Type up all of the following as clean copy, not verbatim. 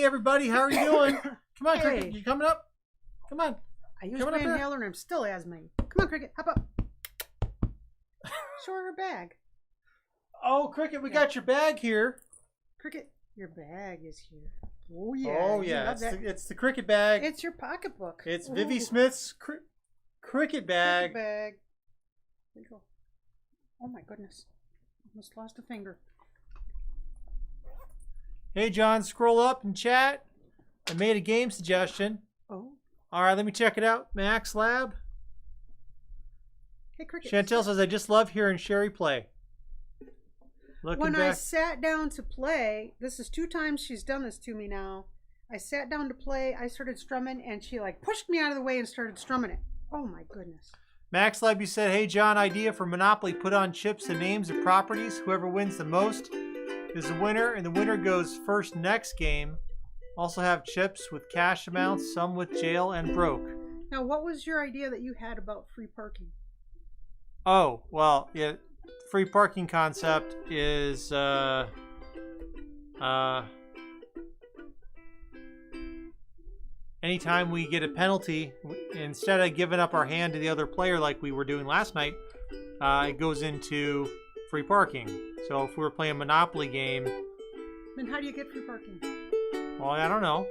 Everybody, how are you doing? Come on, Cricket. You coming up? Come on. I used my inhaler and I'm still asthmatic. Come on, Cricket. Hop up. Show her her bag. Oh, Cricket, we got your bag here. Cricket, your bag is here. Oh, yeah. Oh, yeah. It's the Cricket bag. It's your pocketbook. It's Vivi Smith's Cricket bag. Cricket bag. There you go. Oh, my goodness. Almost lost a finger. Hey, John, scroll up and chat. I made a game suggestion. Oh. All right, let me check it out. Max Lab. Hey, Cricket. Chantel says, I just love hearing Cheri play. When I sat down to play, this is 2 times she's done this to me now. I sat down to play, I started strumming, and she like pushed me out of the way and started strumming it. Oh, my goodness. Max Lab, you said, hey, John, idea for Monopoly. Put on chips and names of properties. Whoever wins the most is the winner, and the winner goes first next game. Also have chips with cash amounts, some with jail and broke. Now, what was your idea that you had about free parking? Oh, well, yeah, free parking concept is anytime we get a penalty, instead of giving up our hand to the other player like we were doing last night, it goes into free parking. So if we were playing a Monopoly game... Then how do you get free parking? Well, I don't know.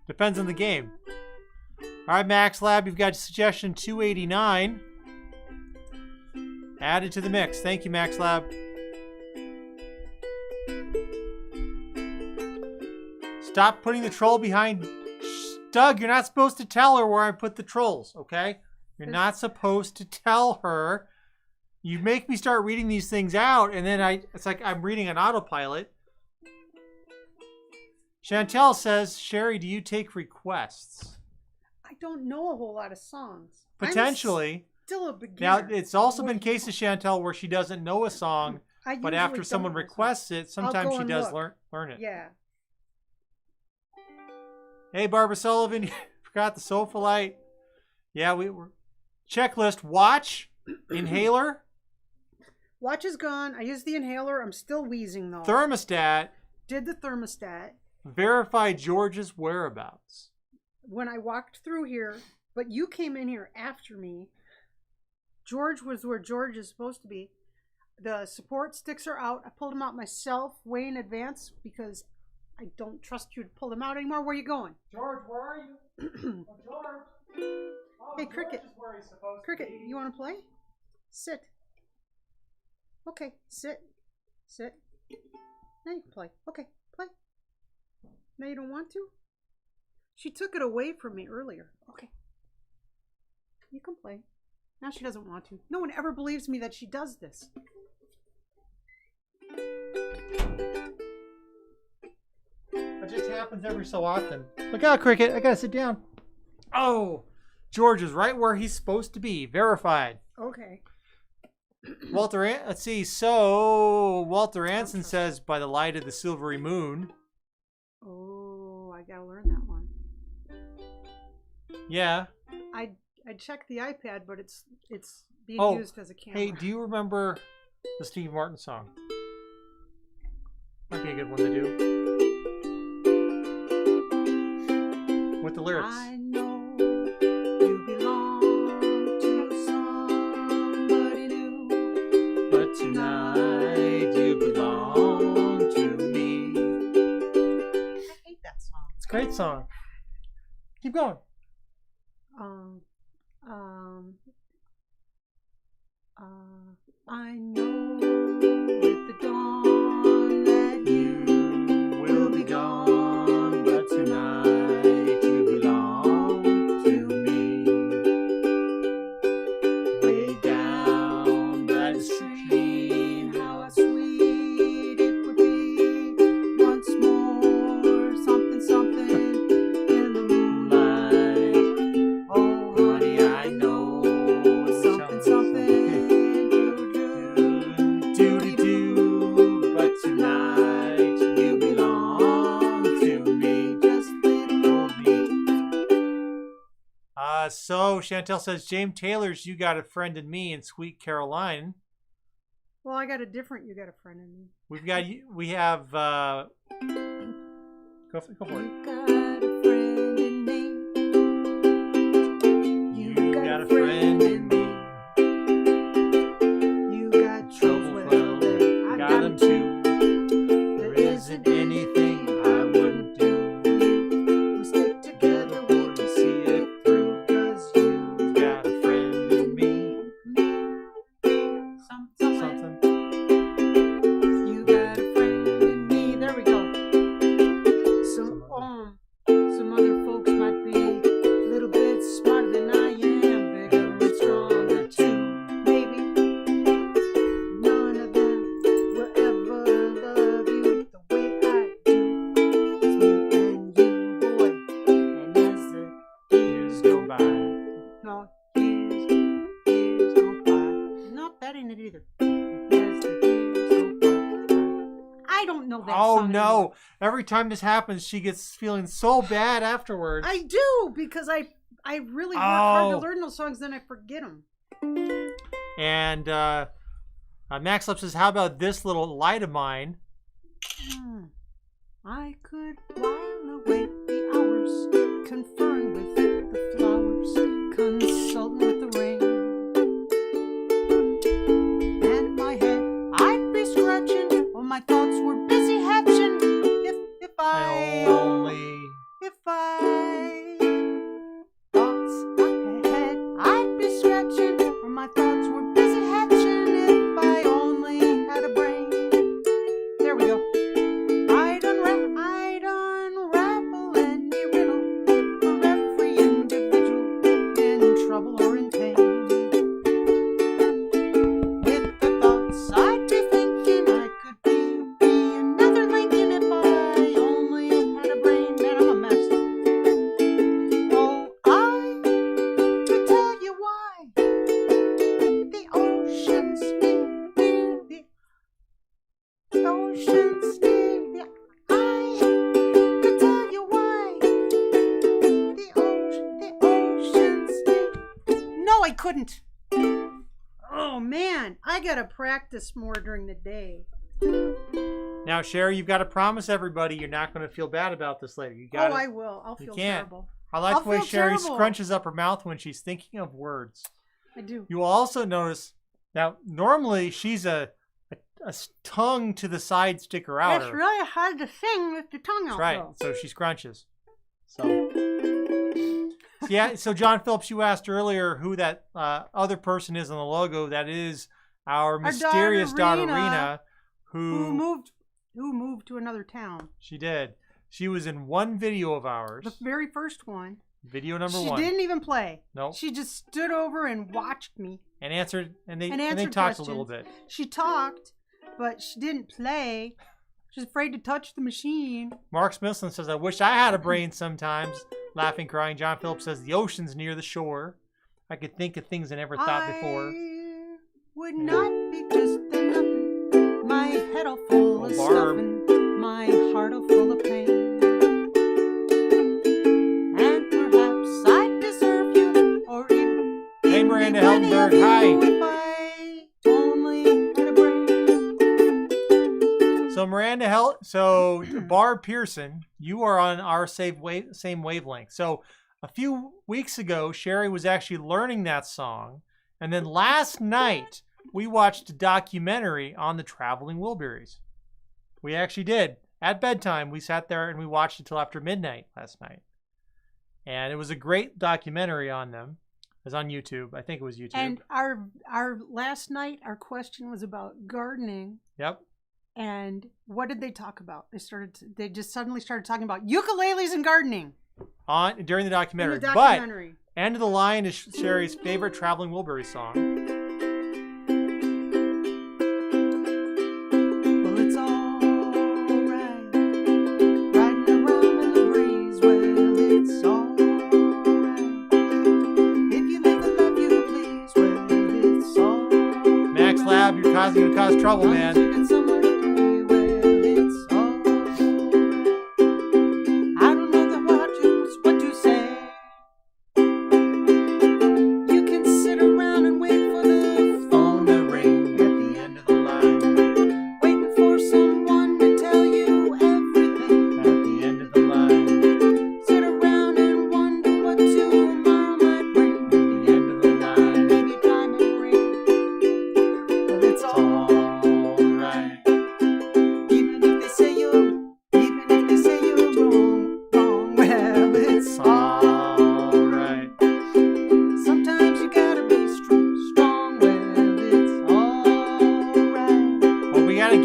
Depends on the game. All right, Max Lab, you've got suggestion 289. Added to the mix. Thank you, Max Lab. Stop putting the troll behind... Doug, you're not supposed to tell her where I put the trolls, okay? You're not supposed to tell her. You make me start reading these things out, and then it's like I'm reading an autopilot. Chantel says, Cheri, do you take requests? I don't know a whole lot of songs. Potentially. I'm still a beginner. Now, it's also been cases, Chantel, where she doesn't know a song, but after someone requests it, sometimes she does learn it. Yeah. Hey, Barbara Sullivan, you forgot the sofa light. Yeah, we were. Checklist, watch, inhaler. Watch is gone. I used the inhaler. I'm still wheezing, though. Thermostat. Did the thermostat. Verify George's whereabouts. When I walked through here, but you came in here after me. George was where George is supposed to be. The support sticks are out. I pulled them out myself way in advance because I don't trust you to pull them out anymore. Where are you going? George, where are you? Oh, George. Oh, hey, Cricket. George is where he's supposed Cricket, to be. you want to play? Sit. Okay, sit. Sit. Now you can play. Okay, play. Now you don't want to? She took it away from me earlier. Okay. You can play. Now she doesn't want to. No one ever believes me that she does this. It just happens every so often. Look out, Cricket. I gotta sit down. Oh, George is right where he's supposed to be. Verified. Okay. Let's see. So, Walter Anson says, by the light of the silvery moon. Oh, I gotta learn that one. Yeah. I checked the iPad, but it's being used as a camera. Hey, do you remember the Steve Martin song? Might be a good one to do. With the lyrics. I know you belong to somebody new, but tonight you belong to me. I hate that song. It's a great song. Keep going. I know with the dawn that you will So Chantel says, James Taylor's "You Got a Friend in Me" and "Sweet Caroline." Well, I got a different "You Got a Friend in Me." We have. Go for it. You got a friend in me. You got a friend in me. You got trouble, well, I got him too. There isn't anything I wouldn't do. We stick together, we can see it through. 'Cause you Got a friend in me. something. You got a friend in me. There we go. Some other folks might be a little bit smarter than I am, bigger and stronger too. Maybe none of them will ever love you the way I do. It's me and you, boy. And as the years go by, no, years go by. No, that ain't it either. As the years go by. I don't know that Oh song no! anymore. Every time this happens, she gets feeling so bad afterwards. I do, because I really work hard to Oh. learn those songs, then I forget them. And Max Lip says, "How about this little light of mine?" I could while away the hours, conferring with the flowers, consulting with the rain. And in my head, I'd be scratching while my thoughts were busy hatching. If I thoughts I had, I'd be scratching where my thoughts were busy hatching. If I only had a brain. There we go. I'd unravel any riddle for every individual in trouble or in pain. With the thoughts I'd be thinking, I could be another Lincoln if I only had a brain. Man, I'm a mess. Oh, I could tell you why the ocean's near, the ocean's near. I could tell you why the ocean's near. No, I couldn't. Oh man, I gotta practice more during the day. Now, Cheri, you've got to promise everybody you're not going to feel bad about this later. You got. Oh, I will. I'll You feel can't. terrible. I like I'll the way feel Cheri terrible. scrunches up her mouth when she's thinking of words. I do. You will also notice now. Normally, she's a tongue to the side sticker outer. It's really hard to sing with the tongue out. That's right. though. So she scrunches. So yeah. So John Phillips, you asked earlier who that other person is on the logo. That is our mysterious daughter Rena, Who moved to another town. She did. She was in one video of ours. The very first one. Video number She 1. didn't even play. Nope. She just stood over and watched me. And answered, and they answered talked questions. a little bit. She talked, but she didn't play. She's afraid to touch the machine. Mark Smithson says, "I wish I had a brain sometimes." Laughing, crying. John Phillips says, "The ocean's near the shore. I could think of things I never thought before." I would not be just a nothing. My head all full of Barb. stuffing. My heart all full of pain. And perhaps I deserve you, or even Hey, Miranda any of Heldenberg. you Hi. if I only had a brain. So Barb Pearson, you are on our same wavelength. So a few weeks ago, Cheri was actually learning that song. And then last night, we watched a documentary on the Traveling Wilburys. We actually did. At bedtime, we sat there and we watched it till after midnight last night. And it was a great documentary on them. It was on YouTube. I think it was YouTube. And our last night, our question was about gardening. Yep. And what did they talk about? They just suddenly started talking about ukuleles and gardening. During the documentary. In the documentary. But End of the Line is Cheri's favorite Traveling Wilbury song. Well, it's all right, riding around in the breeze. Well, it's all right, if you live the life you please. Well, it's all right. Max Lab, you're gonna cause trouble, man. You get somewhere to be. Well, it's all right. I don't know what to say.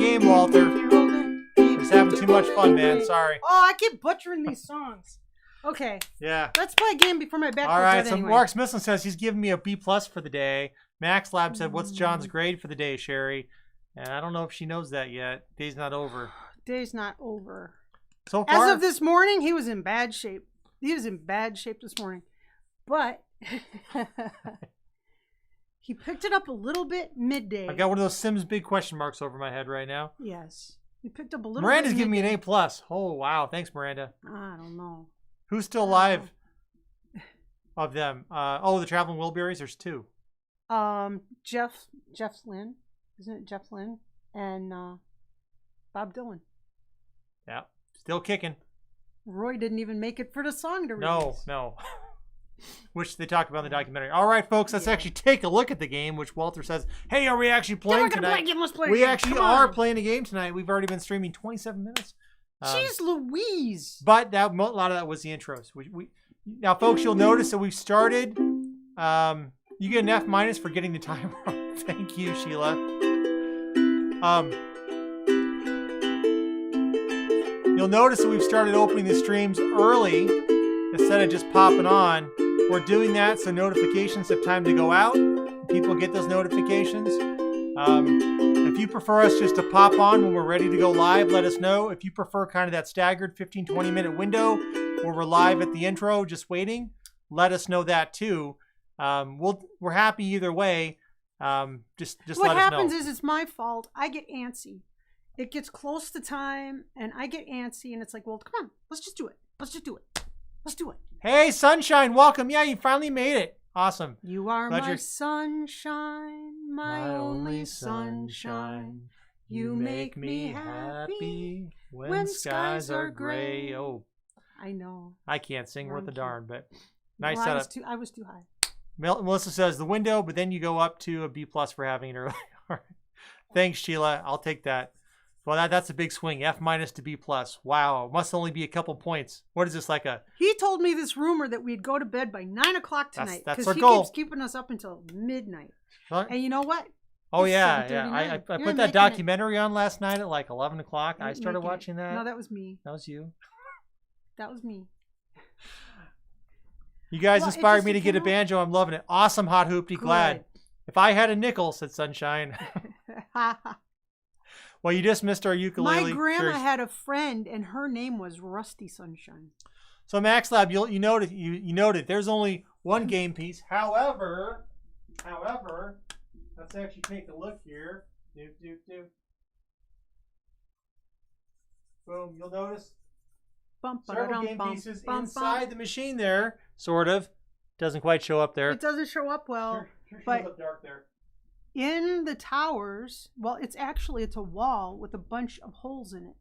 game, Walter. Keep holding it. Just having too much fun, man. Sorry. Oh, I keep butchering these songs. Okay. Yeah. Let's play a game before my back All goes right. out So anyway. Mark Smithson says he's giving me a B+ for the day. Max Lab said, "What's John's grade for the day, Cheri?" And I don't know if she knows that yet. Day's not over. Day's not over. So far, As of this morning, he was in bad shape. He was in bad shape this morning. But he picked it up a little bit midday. I got one of those Sims big question marks over my head right now. Yes. He picked up a little Miranda's bit giving me an midday. A+. Oh, wow. Thanks, Miranda. I don't know. Who's still alive of them? Oh, the Traveling Wilburys? There's 2. Jeff Lynne. Isn't it Jeff Lynne? And Bob Dylan. Yeah. Still kicking. Roy didn't even make it for the song to No, release. no. Which they talk about in the documentary. All right, folks, let's actually take a look at the game, which Walter says, "Hey, are we actually playing tonight?" Let's play We again. actually Come are on. playing a game tonight. We've already been streaming 27 minutes. Jeez Louise. But a lot of that was the intros. Now, folks, you'll notice that we've started. You get an F- for getting the timer wrong. Thank you, Sheila. You'll notice that we've started opening the streams early instead of just popping on. We're doing that so notifications have time to go out. People get those notifications. If you prefer us just to pop on when we're ready to go live, let us know. If you prefer kind of that staggered 15-20 minute window where we're live at the intro just waiting, let us know that too. We're happy either way. Just What let us know. happens is it's my fault. I get antsy. It gets close to time, and I get antsy, and it's like, well, come on, let's just do it. Let's just do it. Let's do it. Hey, Sunshine, welcome. Yeah, you finally made it. Awesome. You are Glad my you're- sunshine, my only sunshine. You make me happy when skies are gray. Oh, I know. I can't sing worth a Thank you. darn, but nice Well, setup. I was too high. Melissa says the window, but then you go up to a B+ for having it early. All right. Thanks, Sheila. I'll take that. Well, that's a big swing. F- to B+. Wow. Must only be a couple points. What is this, like a... He told me this rumor that we'd go to bed by 9 o'clock tonight. That's Because our he goal. keeps keeping us up until midnight. Huh? And you know what? Oh, It's yeah. 7:39. I You're put making that it. documentary on last night at like 11 o'clock. I You're started making it. watching that. No, that was me. That was you. That was me. You guys Well, it inspired just me to get a came out. banjo. I'm loving it. Awesome, Hot Hoopty. Glad. If I had a nickel, said Sunshine. Well, you just missed our ukulele. My grandma Cheers. had a friend, and her name was Rusty Sunshine. So Max Lab, you noted there's only one game piece. However, let's actually take a look here. Boom. You'll notice several game pieces inside the machine there. Sort of. Doesn't quite show up there. It doesn't show up well. Sure but- shows up dark there. In the towers, well, it's a wall with a bunch of holes in it,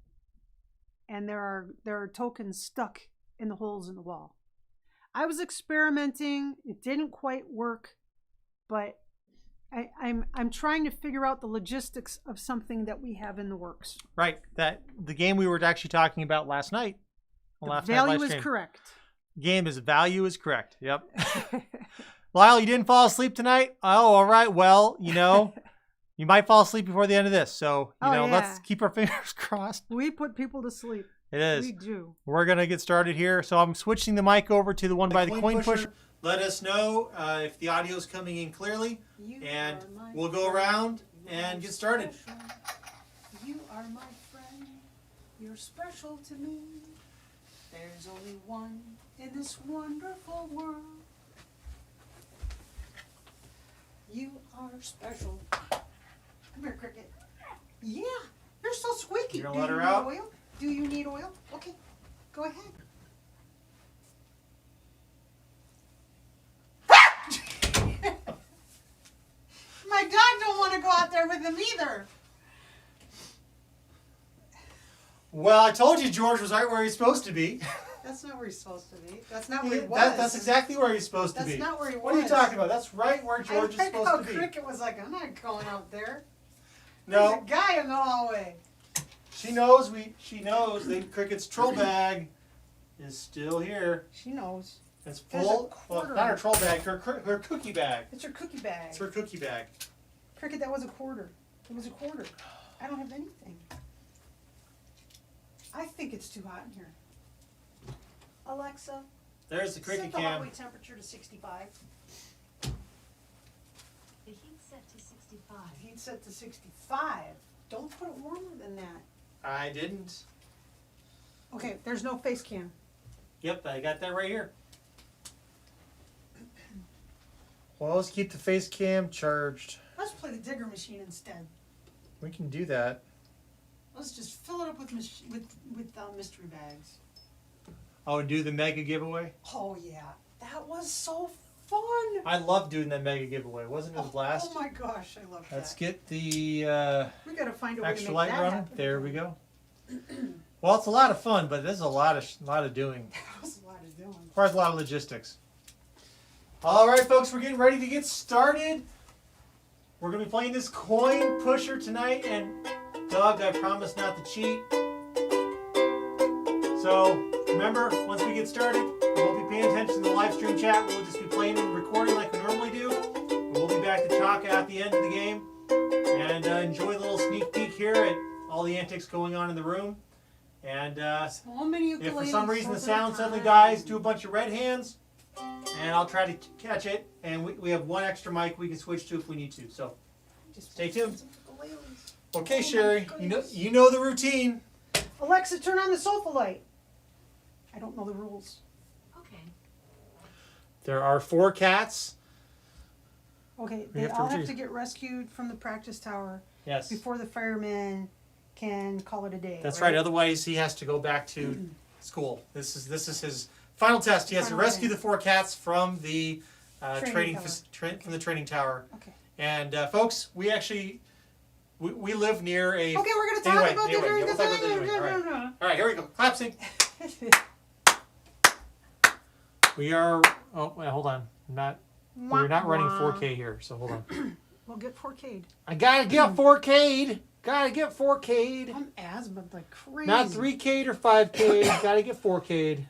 and there are tokens stuck in the holes in the wall. I was experimenting; it didn't quite work, but I'm trying to figure out the logistics of something that we have in the works. Right. That the game we were actually talking about last night. The value is correct. Game is value is correct. Yep. Lyle, you didn't fall asleep tonight? Oh, all right. Well, you might fall asleep before the end of this. So, let's keep our fingers crossed. We put people to sleep. It is. We do. We're going to get started here. So I'm switching the mic over to the one by the coin pusher. Let us know if the audio is coming in clearly. And we'll go around and get started. You are my friend. You're special to me. There's only one in this wonderful world. You are special. Come here, Cricket. Yeah, you're so squeaky. You gonna let her out? Oil? Do you need oil? Okay, go ahead. My dog don't want to go out there with him either. Well, I told you George was right where he's supposed to be. That's not where he's supposed to be. That's not where he was. That's exactly where he's supposed to be. That's not where he What are you was. talking about? That's right where George is supposed to be. Cricket was like, I'm not going out there. No, There's a guy in the hallway. she knows that Cricket's troll bag is still here. She knows. It's There's a full. Well, quarter. not her troll bag, her cookie bag. It's her cookie bag. It's her cookie bag. Cricket, that was a quarter. It was a quarter. I don't have anything. I think it's too hot in here. Alexa, There's the cricket set the hot cam. weight temperature to 65. The heat's set to 65. Heat set to 65. Don't put it warmer than that. I didn't. Okay, there's no face cam. Yep, I got that right here. Well, let's keep the face cam charged. Let's play the digger machine instead. We can do that. Let's just fill it up with mystery bags. Oh, and do the mega giveaway? Oh yeah, that was so fun. I love doing that mega giveaway. Wasn't it a blast? Oh my gosh, I love that. Let's get the We gotta find a way to extra make light that running. happen. There we go. Well, it's a lot of fun, but there's a lot of doing. That was a lot of doing. Requires a lot of logistics. All right, folks, we're getting ready to get started. We're going to be playing this coin pusher tonight, and Doug, I promise not to cheat. So remember, once we get started, we won't be paying attention to the live stream chat. We'll just be playing and recording like we normally do. And we'll be back to talk at the end of the game and enjoy a little sneak peek here at all the antics going on in the room. And So many if for ukuleles some reason the over sound suddenly time. dies, do a bunch of red hands, and I'll try to catch it. And we have one extra mic we can switch to if we need to. So Just stay tuned. some ukuleles. okay, Oh my Cheri, goodness. you know the routine. Alexa, turn on the sofa light. I don't know the rules. Okay. There are 4 cats. Okay, We they have to all have retrieve. to get rescued from the practice tower Yes, before the firemen can call it a day. that's right. Otherwise, he has to go back to school. This is his final test. He has to Final rescue day. the 4 cats from the Training from the training tower. Okay. And folks, we actually we live near a. Okay, we're gonna talk Anyway, about anyway, the we'll talk about the doing. All right. All right, here we go. Clapsing. We are. Oh, wait, hold on. We're not running 4K here, so hold on. We'll get 4K'd. I gotta get 4K'd. Gotta get 4K'd. I'm asthma like crazy. Not 3K'd or 5K'd. Gotta get 4K'd.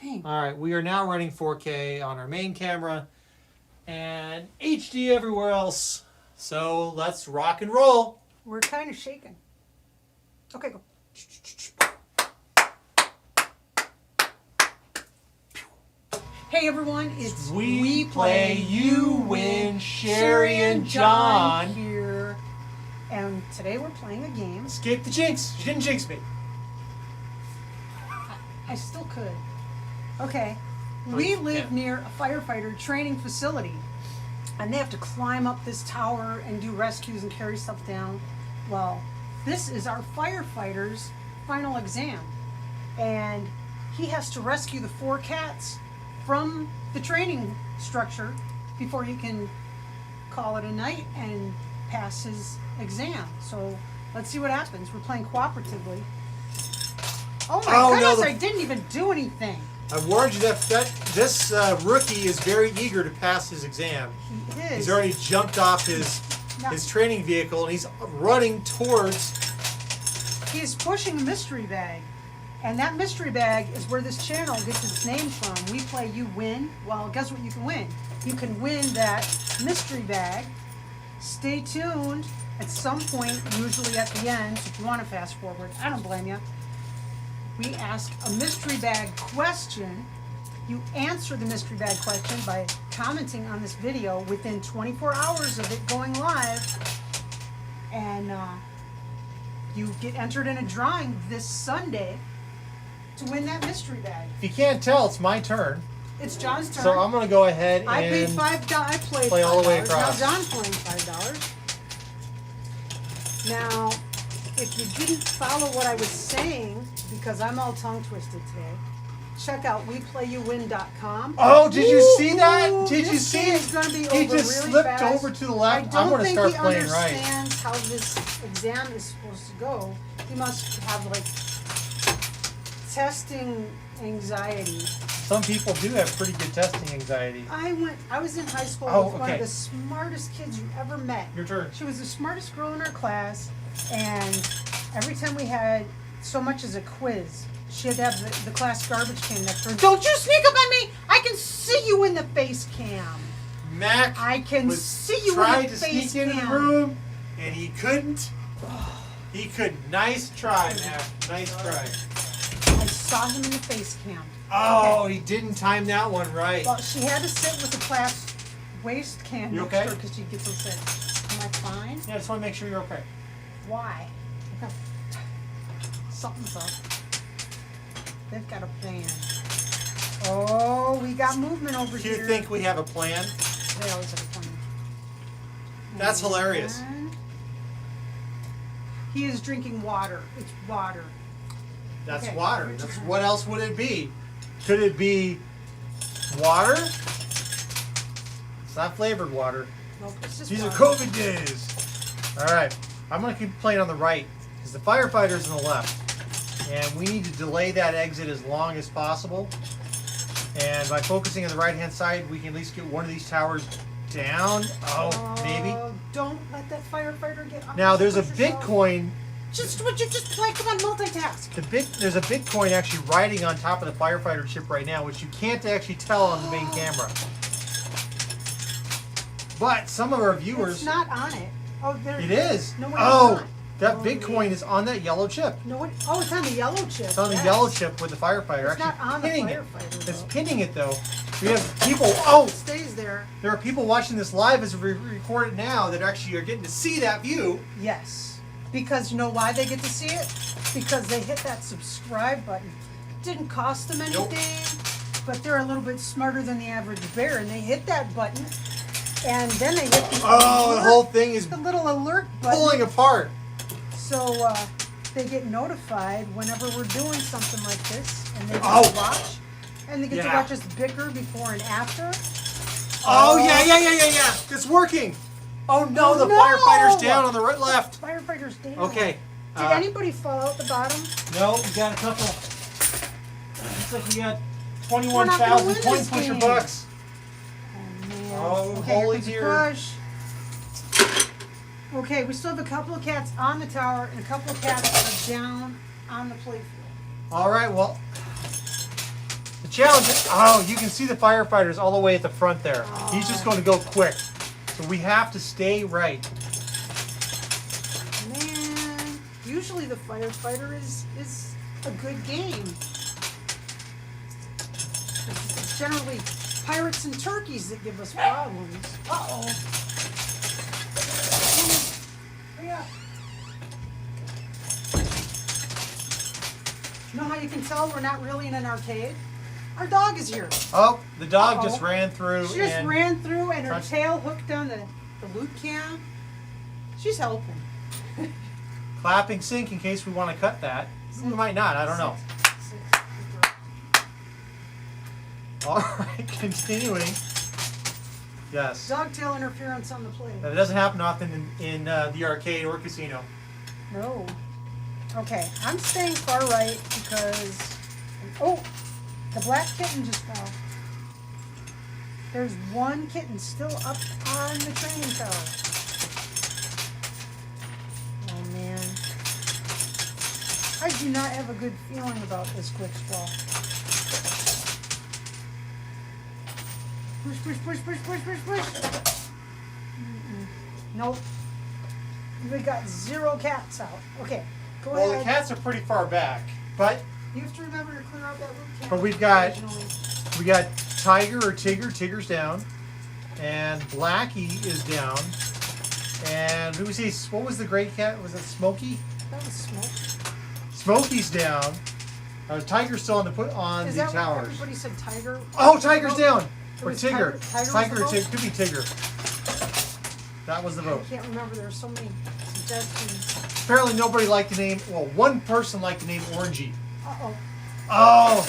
Dang. All right, we are now running 4K on our main camera and HD everywhere else. So let's rock and roll. We're kind of shaking. Okay, go. Hey everyone, it's We Play, You Win, Cheri and John. here. And today we're playing a game. Escape the jinx. You didn't jinx me. I still could. Okay. We live yeah. near a firefighter training facility. And they have to climb up this tower and do rescues and carry stuff down. Well, this is our firefighter's final exam. And he has to rescue the 4 cats from the training structure before he can call it a night and pass his exam. So let's see what happens. We're playing cooperatively. Oh my Oh, no, goodness, the- I didn't even do anything. I warned you that this rookie is very eager to pass his exam. He is. He's already jumped off his training vehicle and he's running towards. He's pushing a mystery bag. And that mystery bag is where this channel gets its name from. We Play, You Win. Well, guess what you can win? You can win that mystery bag. Stay tuned. At some point, usually at the end, if you want to fast forward, I don't blame you. We ask a mystery bag question. You answer the mystery bag question by commenting on this video within 24 hours of it going live. And you get entered in a drawing this Sunday to win that mystery bag. If you can't tell, it's my turn. It's John's turn. So I'm going to go ahead I paid and $5. I played play all the way $5. across. Now John's playing $5. Now, if you didn't follow what I was saying, because I'm all tongue twisted today, check out WePlayYouWin.com. Oh, did you see that? Ooh, Did you this see game it? is gonna be He over just really slipped fast. over to the I left. don't I'm going to think start he playing right. understands how this exam is supposed to go. He must have like testing anxiety. Some people do have pretty good testing anxiety. I was in high school Oh, with one okay. of the smartest kids you ever met. Your turn. She was the smartest girl in our class, and every time we had so much as a quiz, she had to have the class garbage can next to her. Don't you sneak up on me! I can see you in the face cam. Mac I can was see you in tried the to face sneak into the cam. room, And he couldn't. He couldn't. Nice try, Matt. Nice try. I saw him in the face cam. Oh, he didn't time that one right. Well, she had to sit with the glass waste can You next okay? to her because she gets so sick. Am I fine? Yeah, I just want to make sure you're okay. Why? Something's up. They've got a plan. Oh, we got movement over Do here. you think we have a plan? They always have a plan. That's hilarious. And he is drinking water. It's water. That's Okay, water. your That's, turn. what else would it be? Could it be water? It's not flavored water. Nope, it's just These are water. COVID days. All right. I'm going to keep playing on the right because the firefighter's on the left. And we need to delay that exit as long as possible. And by focusing on the right-hand side, we can at least get one of these towers down. Oh, maybe. Don't let that firefighter get off. Now, there's a Push yourself. Bitcoin. Just what you just play. Come on, multitask. There's a Bitcoin actually riding on top of the firefighter ship right now, which you can't actually tell on the main camera. But some of our viewers, It's not on it. Oh, there it is. No, it's Oh, not. that Oh, Bitcoin yeah. is on that yellow chip. No, it's on the yellow chip. It's on the yes. yellow chip with the firefighter. It's not on the pinning it. firefighter. It's though. pinning it though. We have people. Oh, It stays there. there are people watching this live as we record it now that actually are getting to see that view. Yes. Because you know why they get to see it? Because they hit that subscribe button. Didn't cost them anything, but they're a little bit smarter than the average bear, and they hit that button, and then they hit the Oh, the alert, whole thing is the little alert button. pulling apart. So they get notified whenever we're doing something like this, and they get Oh. to watch, and they get to Yeah. watch us bicker before and after. Oh yeah. It's working. Oh no, the No! firefighter's down on the right, left. Firefighters down. Okay. Did anybody fall out the bottom? No, we got a couple. Looks like we got We're not gonna 21,000 win point this pusher game. bucks. Oh man. Oh, okay, holy here dear. comes the push. Okay, we still have a couple of cats on the tower and a couple of cats that are down on the playfield. All right, well, the challenge is, oh, you can see the firefighters all the way at the front there. He's just going to go quick. So we have to stay right. Man, usually the firefighter is a good game. It's generally pirates and turkeys that give us problems. Uh-oh. Yeah. You know how you can tell we're not really in an arcade? Our dog is here. Oh, the dog Uh-oh. just ran through. She just and ran through and her Front- tail hooked on the loot cam. She's helping. clapping sync in case we want to cut that. We might not, I don't know. All right, continuing. Yes. Dog tail interference on the plate. That doesn't happen often in the arcade or casino. No. Okay, I'm staying far right because. Oh, the black kitten just fell. There's one kitten still up on the training tower. Oh man. I do not have a good feeling about this quick sprawl. Push, push, push, push, push, push, push. Nope. We got 0 cats out. Okay, go Well, the ahead. cats are pretty far back, but You have to remember to clear out that loot can. But we've got- occasionally. we got Tiger or Tigger. Tigger's down, and Blackie is down. And who was he? What was the great cat? Was it Smokey? That was smoke. Smokey's down. Tiger's still on the Is that what towers. everybody said tiger? Oh, Tiger's down. It Or was Tigger. Tiger was the Tigger. Could be Tigger. That was the I vote. can't remember. There were so many suggestions. Apparently nobody liked the name. Well, one person liked the name Orangey. Uh-oh. Oh.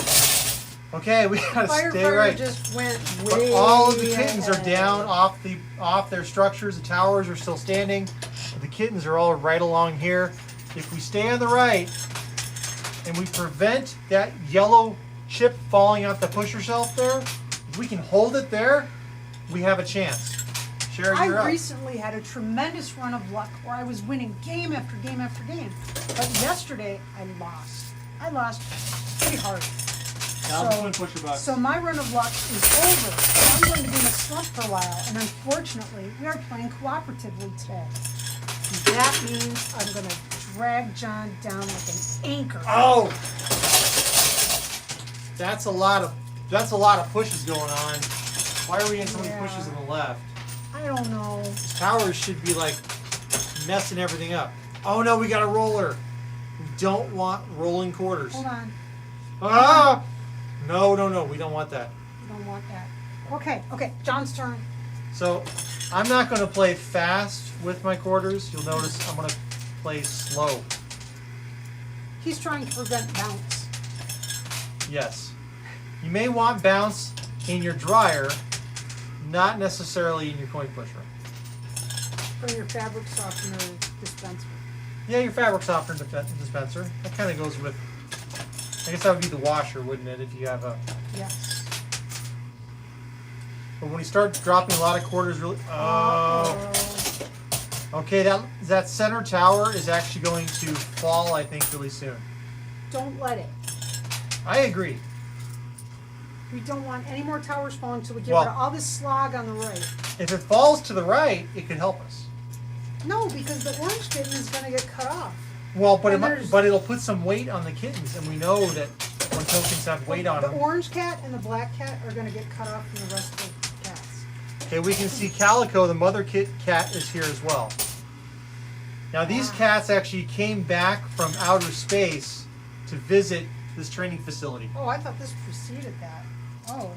Okay, we gotta stay Firefighter right. just went But way all of the kittens are ahead. down off their structures. The towers are still standing. The kittens are all right along here. If we stay on the right and we prevent that yellow chip falling off the pusher shelf there, if we can hold it there, we have a chance. Cheri, you're I up. recently had a tremendous run of luck where I was winning game after game after game. But yesterday, I lost. I lost pretty hard. So my run of luck is over. I'm going to be in a slump for a while. And unfortunately, we are playing cooperatively today. That means I'm gonna drag John down like an anchor. Oh! That's a lot of pushes going on. Why are we getting so many pushes on the left? I don't know. These towers should be like messing everything up. Oh no, we got a roller. We don't want rolling quarters. Hold on. Ah! No, we don't want that. I don't want that. Okay, John's turn. So, I'm not going to play fast with my quarters. You'll notice I'm going to play slow. He's trying to prevent bounce. Yes. You may want bounce in your dryer, not necessarily in your coin pusher. Or your fabric softener dispenser. Yeah, your fabric softener dispenser. That kind of goes with, I guess that would be the washer, wouldn't it, if you have a... Yes. But when you start dropping a lot of quarters, really... Oh. Okay, that center tower is actually going to fall, I think, really soon. Don't let it. I agree. We don't want any more towers falling until we get rid of all this slog on the right. If it falls to the right, it could help us. No, because the orange kitten is going to get cut off. Well, but it'll put some weight on the kittens, and we know that when tokens have weight on them. The orange cat and the black cat are going to get cut off from the rest of the cats. Okay, we can see Calico, the mother cat, is here as well. Now, these cats actually came back from outer space to visit this training facility. Oh, I thought this preceded that. Oh.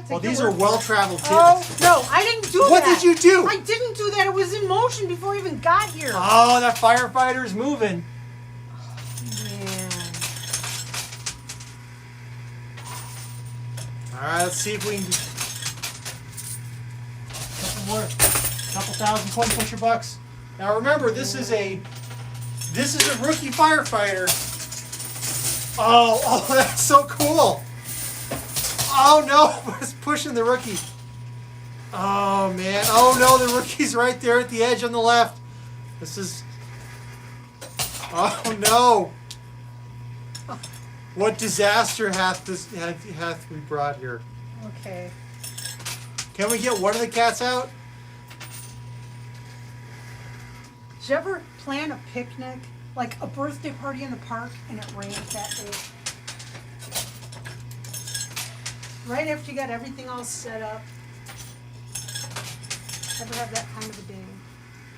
Well, these are well-traveled kittens. Oh, no, I didn't do that. What did you do? I didn't do that. It was in motion before I even got here. Oh, that firefighter's moving. Man. All right, let's see if we can couple thousand coin pusher bucks. Now remember, this is a rookie firefighter. Oh, that's so cool. Oh no, it's pushing the rookie. Oh man, oh no, the rookie's right there at the edge on the left. This is, oh no. What disaster hath we brought here? Okay. Can we get one of the cats out? Did you ever plan a picnic, like a birthday party in the park, and it rained that day? Right after you got everything all set up. Ever have that kind of a day?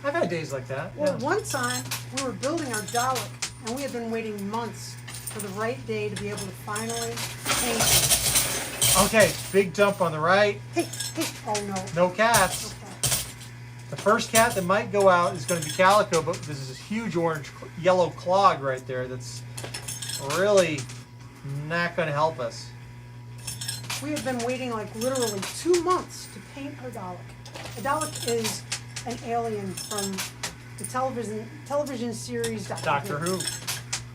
I've had days like that. Well, Yeah. one time we were building our Dalek, and we had been waiting months for the right day to be able to finally paint it. Okay, big jump on the right. Hey, oh no. No cats. Okay. The first cat that might go out is going to be Calico, but there's this huge yellow clog right there that's really not going to help us. We had been waiting like literally 2 months to paint our Dalek. A Dalek is an alien from the television series Doctor Who.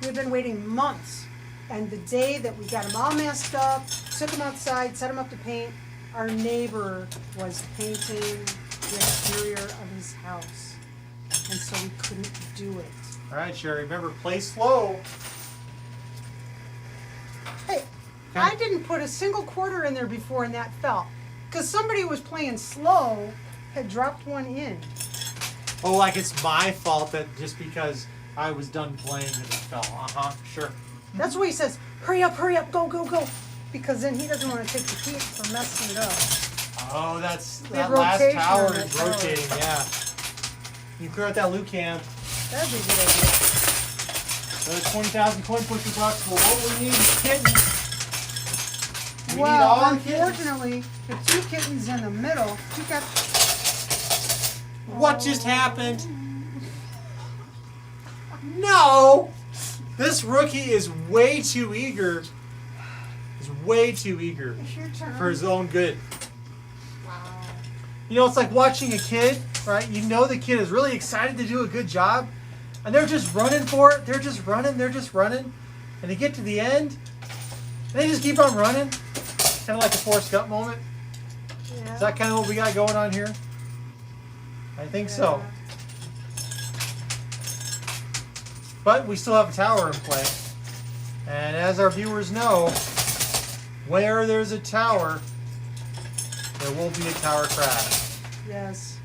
We had been waiting months, and the day that we got him all messed up, took him outside, set him up to paint, our neighbor was painting the exterior of his house, and so we couldn't do it. All right, Cheri, remember, play slow. Hey, I didn't put a single quarter in there before and that fell, because somebody who was playing slow had dropped one in. Oh, like it's my fault that just because I was done playing that it fell. Sure. That's why he says, hurry up, go, go, go. Because then he doesn't want to take the heat for messing it up. Oh, that have last rotation tower on is that tower. rotating, yeah. You clear out that loot camp. That'd be a good idea. Those 20,000 coin pusher bucks. Well, what we need is kittens. We need Well, all the kittens. unfortunately, the two kittens in the middle, you got... What just happened? No! This rookie is way too eager. He's way too eager It's your turn. for his own good. Wow. You know, it's like watching a kid, right? You know the kid is really excited to do a good job, and they're just running for it. They're just running. And they get to the end, and they just keep on running. Kind of like a Forrest Gump moment. Yeah. Is that kind of what we got going on here? I think so. But we still have a tower in play. And as our viewers know, where there's a tower, there will be a tower crash. Yes.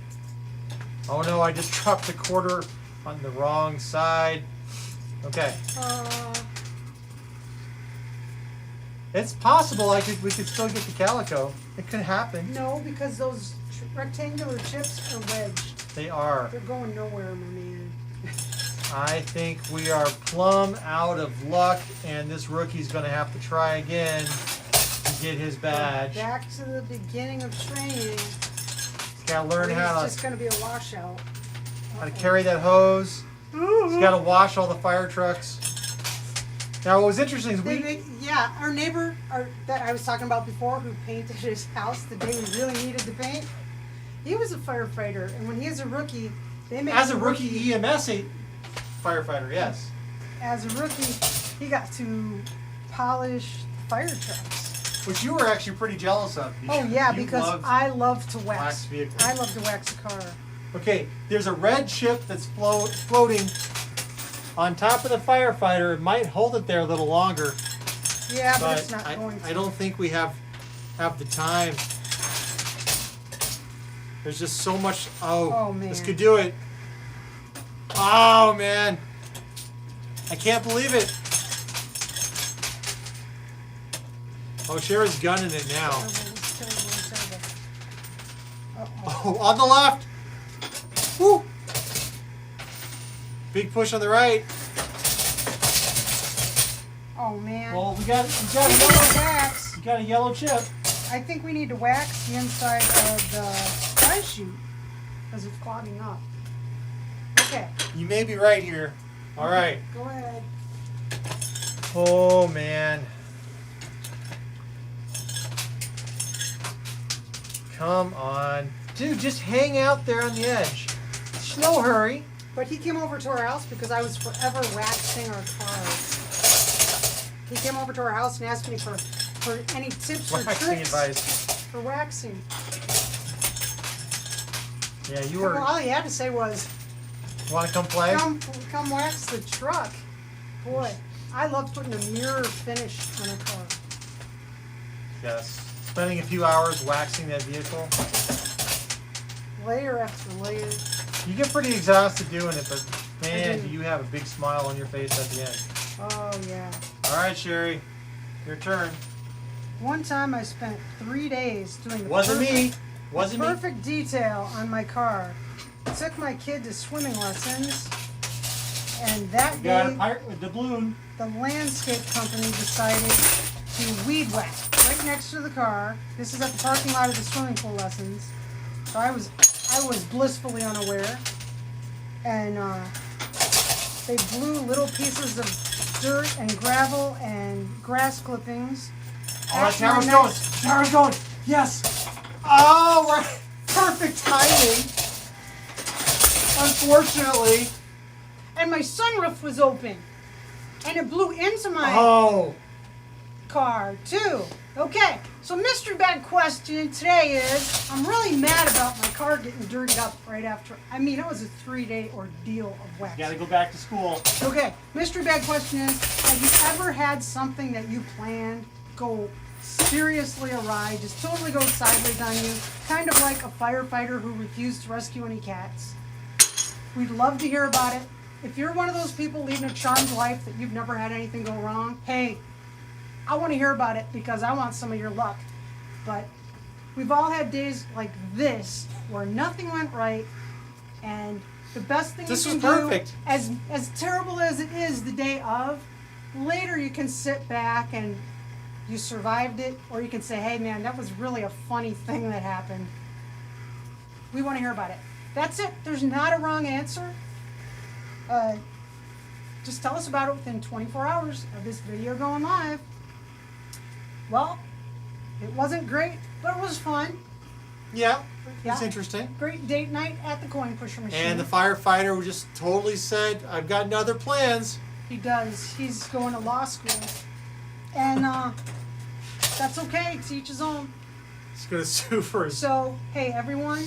Oh no, I just dropped the quarter on the wrong side. Okay. It's possible we could still get the calico. It could happen. No, because those rectangular chips are wedged. They are. They're going nowhere, my man. I think we are plumb out of luck, and this rookie's going to have to try again to get his badge. Back to the beginning of training. He's got to learn It's how just going to be a washout. to carry that hose. He's got to wash all the fire trucks. Now, what was interesting is our neighbor that I was talking about before, who painted his house the day we really needed to paint, he was a firefighter, and when he was a rookie, they made as a rookie EMS firefighter, yes. As a rookie, he got to polish fire trucks. Which you were actually pretty jealous of. Oh yeah, You because loved I love to wax. wax vehicles. I love to wax a car. Okay, there's a red chip that's floating on top of the firefighter. It might hold it there a little longer. Yeah, but it's not going to. I don't think we have the time. There's just so much. Oh man. This could do it. Oh, man. I can't believe it. Oh, Cheri's gunning it now. Terrible. Oh, on the left. Woo. Big push on the right. Oh man. Well, we got a We need yellow to wax. You got a yellow chip. I think we need to wax the inside of the dry chute because it's clogging up. Okay. You may be right here. All right. Go ahead. Oh, man. Come on. Dude, just hang out there on the edge. Slow hurry. But he came over to our house because I was forever waxing our cars. He came over to our house and asked me for any tips or Waxing tricks advice. for waxing. Yeah, you were. All he had to say was, Want to come play? Come wax the truck. Boy, I love putting a mirror finish on a car. Yes. Spending a few hours waxing that vehicle. Layer after layer. You get pretty exhausted doing it, but man, do. do you have a big smile on your face at the end. Oh, yeah. All right, Cheri. Your turn. One time I spent 3 days doing the Wasn't me. Wasn't me. perfect detail on my car. Took my kid to swimming lessons, and that Got a day pirate with doubloon. the landscape company decided to weed whack right next to the car. This is at the parking lot of the swimming pool lessons. So I was blissfully unaware, and they blew little pieces of dirt and gravel and grass clippings. All right, camera's going. Camera's going. Yes. Oh, right. Perfect timing. Unfortunately. And my sunroof was open, and it blew into my car too. Okay, so mystery bag question today is, I'm really mad about my car getting dirtied up right after. I mean, it was a 3-day ordeal of wax. Got to go back to school. Okay, mystery bag question is, have you ever had something that you planned go seriously awry, just totally go sideways on you, kind of like a firefighter who refused to rescue any cats? We'd love to hear about it. If you're one of those people leading a charmed life that you've never had anything go wrong, hey, I want to hear about it because I want some of your luck. But we've all had days like this where nothing went right, and the best thing This you can was perfect. do, as terrible as it is the day of, later you can sit back and you survived it, or you can say, hey man, that was really a funny thing that happened. We want to hear about it. That's it. There's not a wrong answer. Just tell us about it within 24 hours of this video going live. Well, it wasn't great, but it was fun. Yeah, it's Yeah. interesting. Great date night at the coin pusher machine. And the firefighter just totally said, I've got other plans. He does. He's going to law school. And that's okay. To each his own. He's going to sue for his... So, hey, everyone,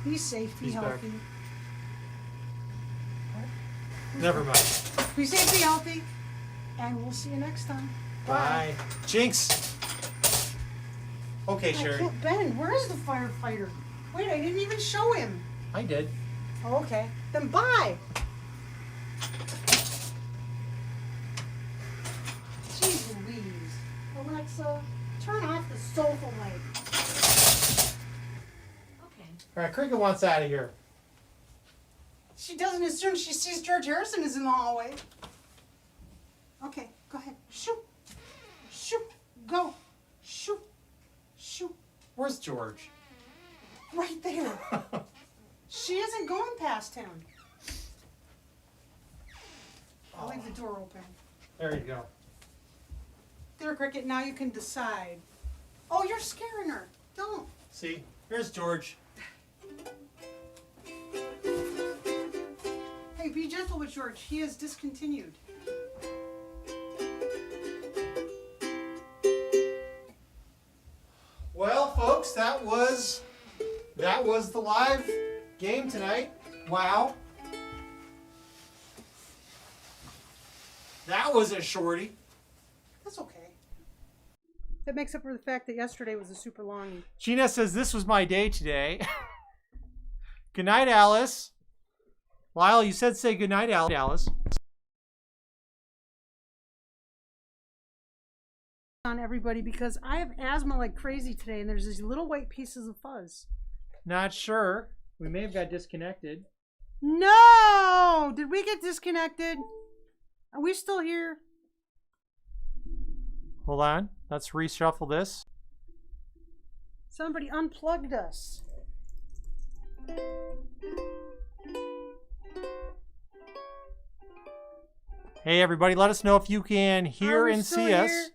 be safe, be He's back. healthy. Never mind. Be safe, be healthy. And we'll see you next time. Bye. Jinx. Okay, I Cheri. can't bend. Where is the firefighter? Wait, I didn't even show him. I did. Oh, okay. Then bye. Jeez Louise. Alexa, turn off the sofa light. Okay. All right, Cricket wants out of here. She doesn't as soon as she sees George Harrison is in the hallway. Okay, go ahead. Shoot. Shoot. Go. Shoot. Shoot. Where's George? Right there. She isn't going past him. I'll leave the door open. There you go. There, Cricket, now you can decide. Oh, you're scaring her. Don't. See, here's George. Hey, be gentle with George. He is discontinued. Well, folks, that was the live game tonight. Wow. That was a shorty. That's okay. That makes up for the fact that yesterday was a super long. Gina says this was my day today. Good night, Alice. Lyle, you said say good night, Alice. On everybody because I have asthma like crazy today, and there's these little white pieces of fuzz. Not sure. We may have got disconnected. No! Did we get disconnected? Are we still here? Hold on. Let's reshuffle this. Somebody unplugged us. Hey, everybody, let us know if you can hear Are we and still see us. here?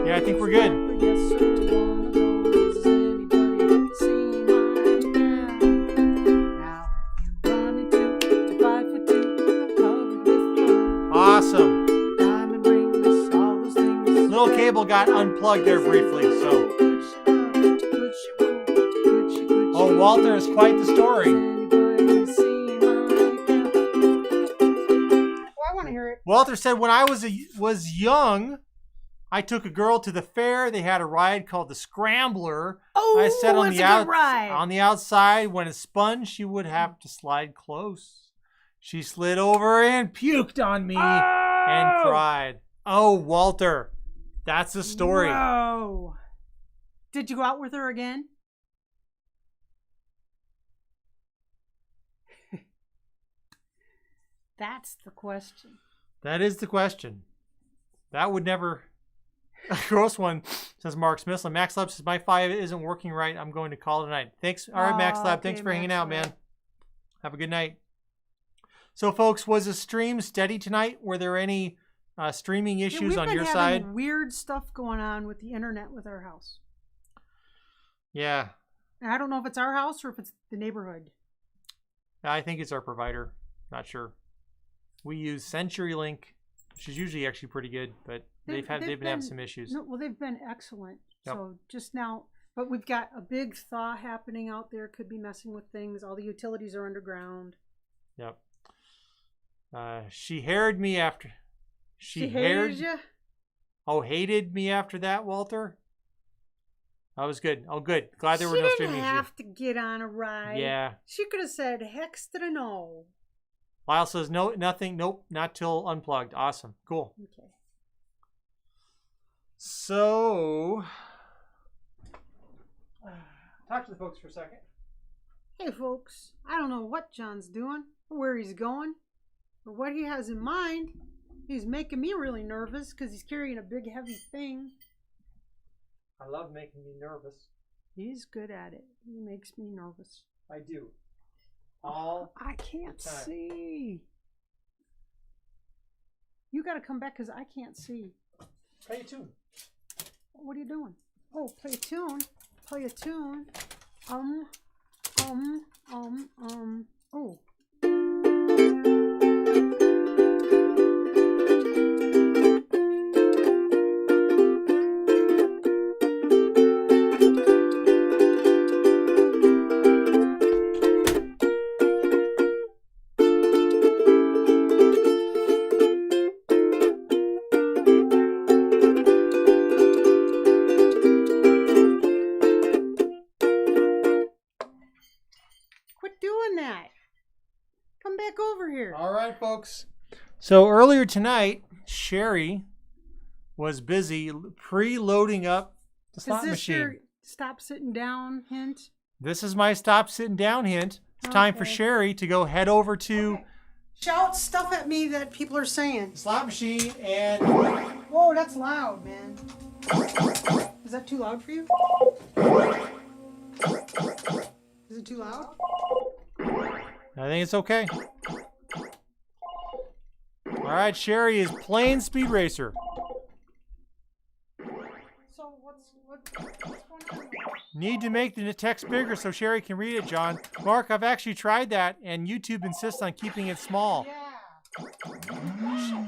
Yeah, I think we're good. Awesome. Little cable got unplugged there briefly, so. Oh, Walter is quite the story. Oh, I want to hear it. Walter said when I was young, I took a girl to the fair. They had a ride called the Scrambler. Oh, I said it's a good ride. on the outside, when it spun, she would have to slide close. She slid over and puked on me and cried. Oh, Walter, that's the story. Whoa. Did you go out with her again? That's the question. That is the question. That would never... A gross one, says Mark Smith. Max Lab says, my 5 isn't working right. I'm going to call tonight. Thanks. All right, Max Lab. Okay, Thanks for hanging Max out, Lab. man. Have a good night. So, folks, was the stream steady tonight? Were there any streaming issues on your side? We've been having weird stuff going on with the internet with our house. Yeah. And I don't know if it's our house or if it's the neighborhood. I think it's our provider. Not sure. We use CenturyLink, which is usually actually pretty good, but they've been having some issues. No, well, they've been excellent. Yep. So just now, but we've got a big thaw happening out there. Could be messing with things. All the utilities are underground. Yep. She hated me after. She hated you? Oh, hated me after that, Walter? That was good. Oh, good. Glad there were no She streaming didn't issues. have to get on a ride. Yeah. She could have said hex to the no. Lyle says, no, nothing. Nope, not till unplugged. Awesome. Cool. Okay. So, talk to the folks for a second. Hey, folks. I don't know what John's doing or where he's going or what he has in mind. He's making me really nervous because he's carrying a big, heavy thing. I love making me nervous. He's good at it. He makes me nervous. I do. All I can't the time. see. You got to come back because I can't see. Play a tune. What are you doing? Oh, play a tune. Play a tune. Oh. folks. So earlier tonight, Cheri was busy preloading up the slot Is this machine. your stop sitting down hint? This is my stop sitting down hint. It's time for Okay. Cheri to go head over to Okay. Shout stuff at me that people are saying. the slot machine and Whoa, that's loud, man. Is that too loud for you? Is it too loud? I think it's okay. All right, Cheri is playing Speed Racer. So what's going on? Need to make the text bigger so Cheri can read it, John. Mark, I've actually tried that, and YouTube insists on keeping it small. Yeah.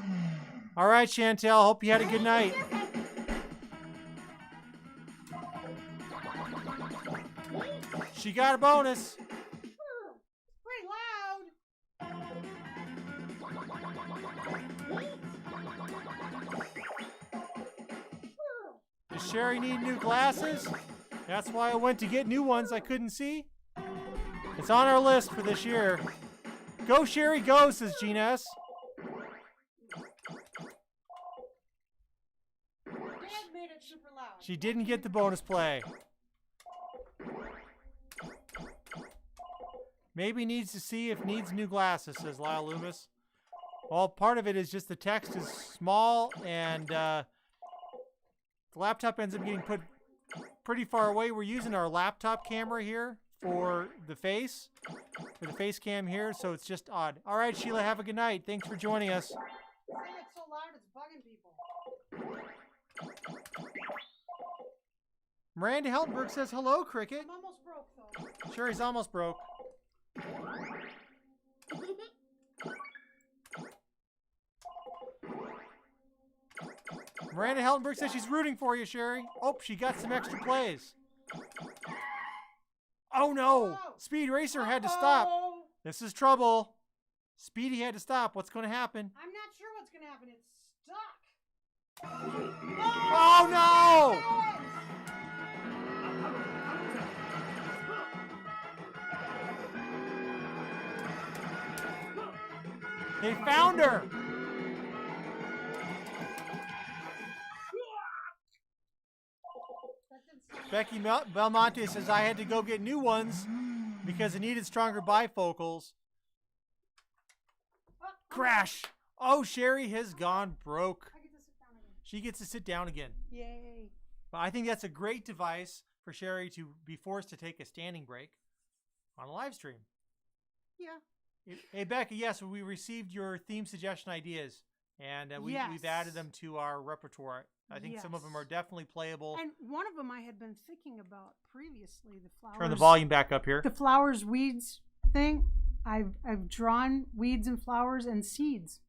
All right, Chantel, hope you had a good night. She got a bonus. Pretty loud. Does Cheri need new glasses? That's why I went to get new ones I couldn't see. It's on our list for this year. Go, Cheri, go, says Gene S. Dad made it super loud. She didn't get the bonus play. Maybe needs to see if needs new glasses, says Lyle Loomis. Well, part of it is just the text is small and the laptop ends up getting put pretty far away. We're using our laptop camera here for the face cam here, so it's just odd. All right, Sheila, have a good night. Thanks for joining us. Saying it so loud it's bugging people. Miranda Heltenberg says, hello, Cricket. I'm almost broke though. Cheri's almost broke. Miranda Heltenberg says she's rooting for you, Cheri. Oh, she got some extra plays. Oh, no. Speed Racer had to stop. Oh, This is trouble. Speedy had to stop. What's going to happen? I'm not sure what's gonna happen. It's stuck. Oh, no. They found her. Becky Belmonte says, I had to go get new ones because it needed stronger bifocals. Crash. Oh, Cheri has gone broke. I get to sit down again. She gets to sit down again. Yay. But I think that's a great device for Cheri to be forced to take a standing break on a live stream. Yeah. Hey, Becky, yes, we received your theme suggestion ideas, and we've Yes. added them to our repertoire. I think some of them Yes. are definitely playable. And one of them I had been thinking about previously, the flowers. Turn the volume back up here. The flowers, weeds thing. I've drawn weeds and flowers and seeds.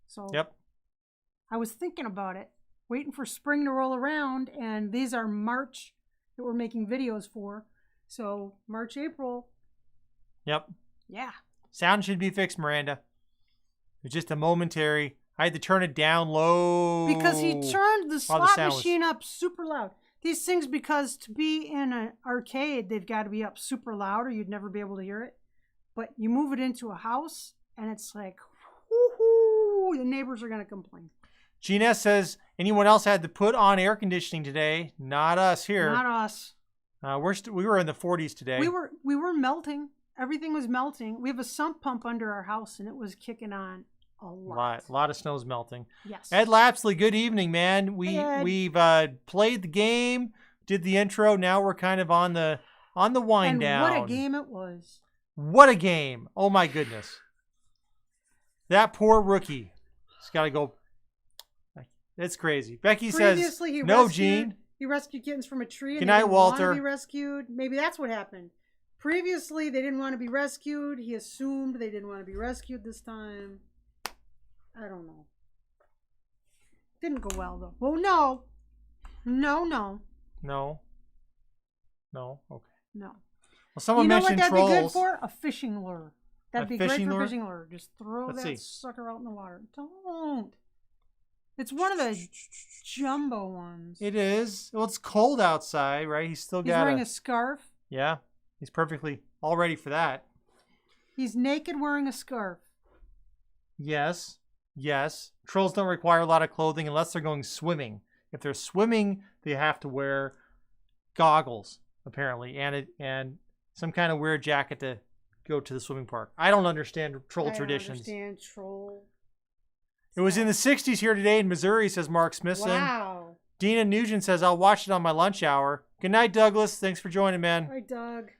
So Yep. I was thinking about it, waiting for spring to roll around, and these are March that we're making videos for. So March, April, Yep. yeah. Sound should be fixed, Miranda. It's just a momentary. I had to turn it down low. Because he turned the While the slot sound was- machine up super loud. These things, because to be in an arcade, they've got to be up super loud or you'd never be able to hear it. But you move it into a house and it's like, whoo-hoo, the neighbors are going to complain. Gene S says, anyone else had to put on air conditioning today? Not us here. Not us. We were in the 40s today. We were melting. Everything was melting. We have a sump pump under our house and it was kicking on a lot. A lot of snow's melting. Yes. Ed Lapsley, good evening, man. Hey, Ed. We've played the game, did the intro. Now we're kind of on the wind and down. what a game it was. What a game! Oh my goodness, that poor rookie. He's got to go. It's crazy. Becky Previously, he says, "No, rescued, Gene." He rescued kittens from a tree. Good And night, they didn't want Walter. to be rescued. Maybe that's what happened. Previously, they didn't want to be rescued. He assumed they didn't want to be rescued this time. I don't know. Didn't go well though. Well, no. No. Okay. No. Well, someone You know what mentioned that'd trolls. be good for? A fishing lure. That'd A be great fishing for lure? fishing lure. Just throw Let's that see. sucker out in the water. Don't. It's one of the jumbo ones. It is. Well, it's cold outside, right? He's still He's got wearing a scarf. Yeah, he's perfectly all ready for that. He's naked wearing a scarf. Yes. Yes. Trolls don't require a lot of clothing unless they're going swimming. If they're swimming, they have to wear goggles, apparently, and some kind of weird jacket to go to the swimming park. I don't understand troll traditions. I don't understand troll. It was in the 60s here today in Missouri, says Mark Smithson. Wow. Dina Nugent says, I'll watch it on my lunch hour. Good night, Douglas. Thanks for joining, man. Hi, Doug.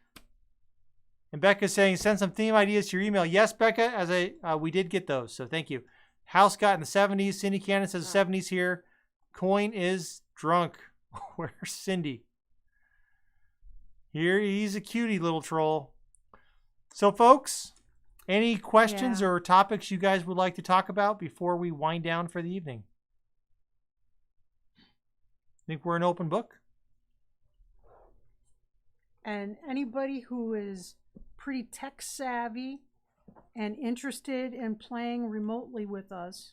And Becca's saying, send some theme ideas to your email. Yes, Becca, we did get those, so thank you. House got in the 70s. Cindy Cannon says 70s here. Coin is drunk. Where's Cindy? Here, he's a cutie little troll. So, folks, any questions or topics you guys would like to talk about before we wind down for the evening? Think we're an open book? And anybody who is pretty tech savvy and interested in playing remotely with us,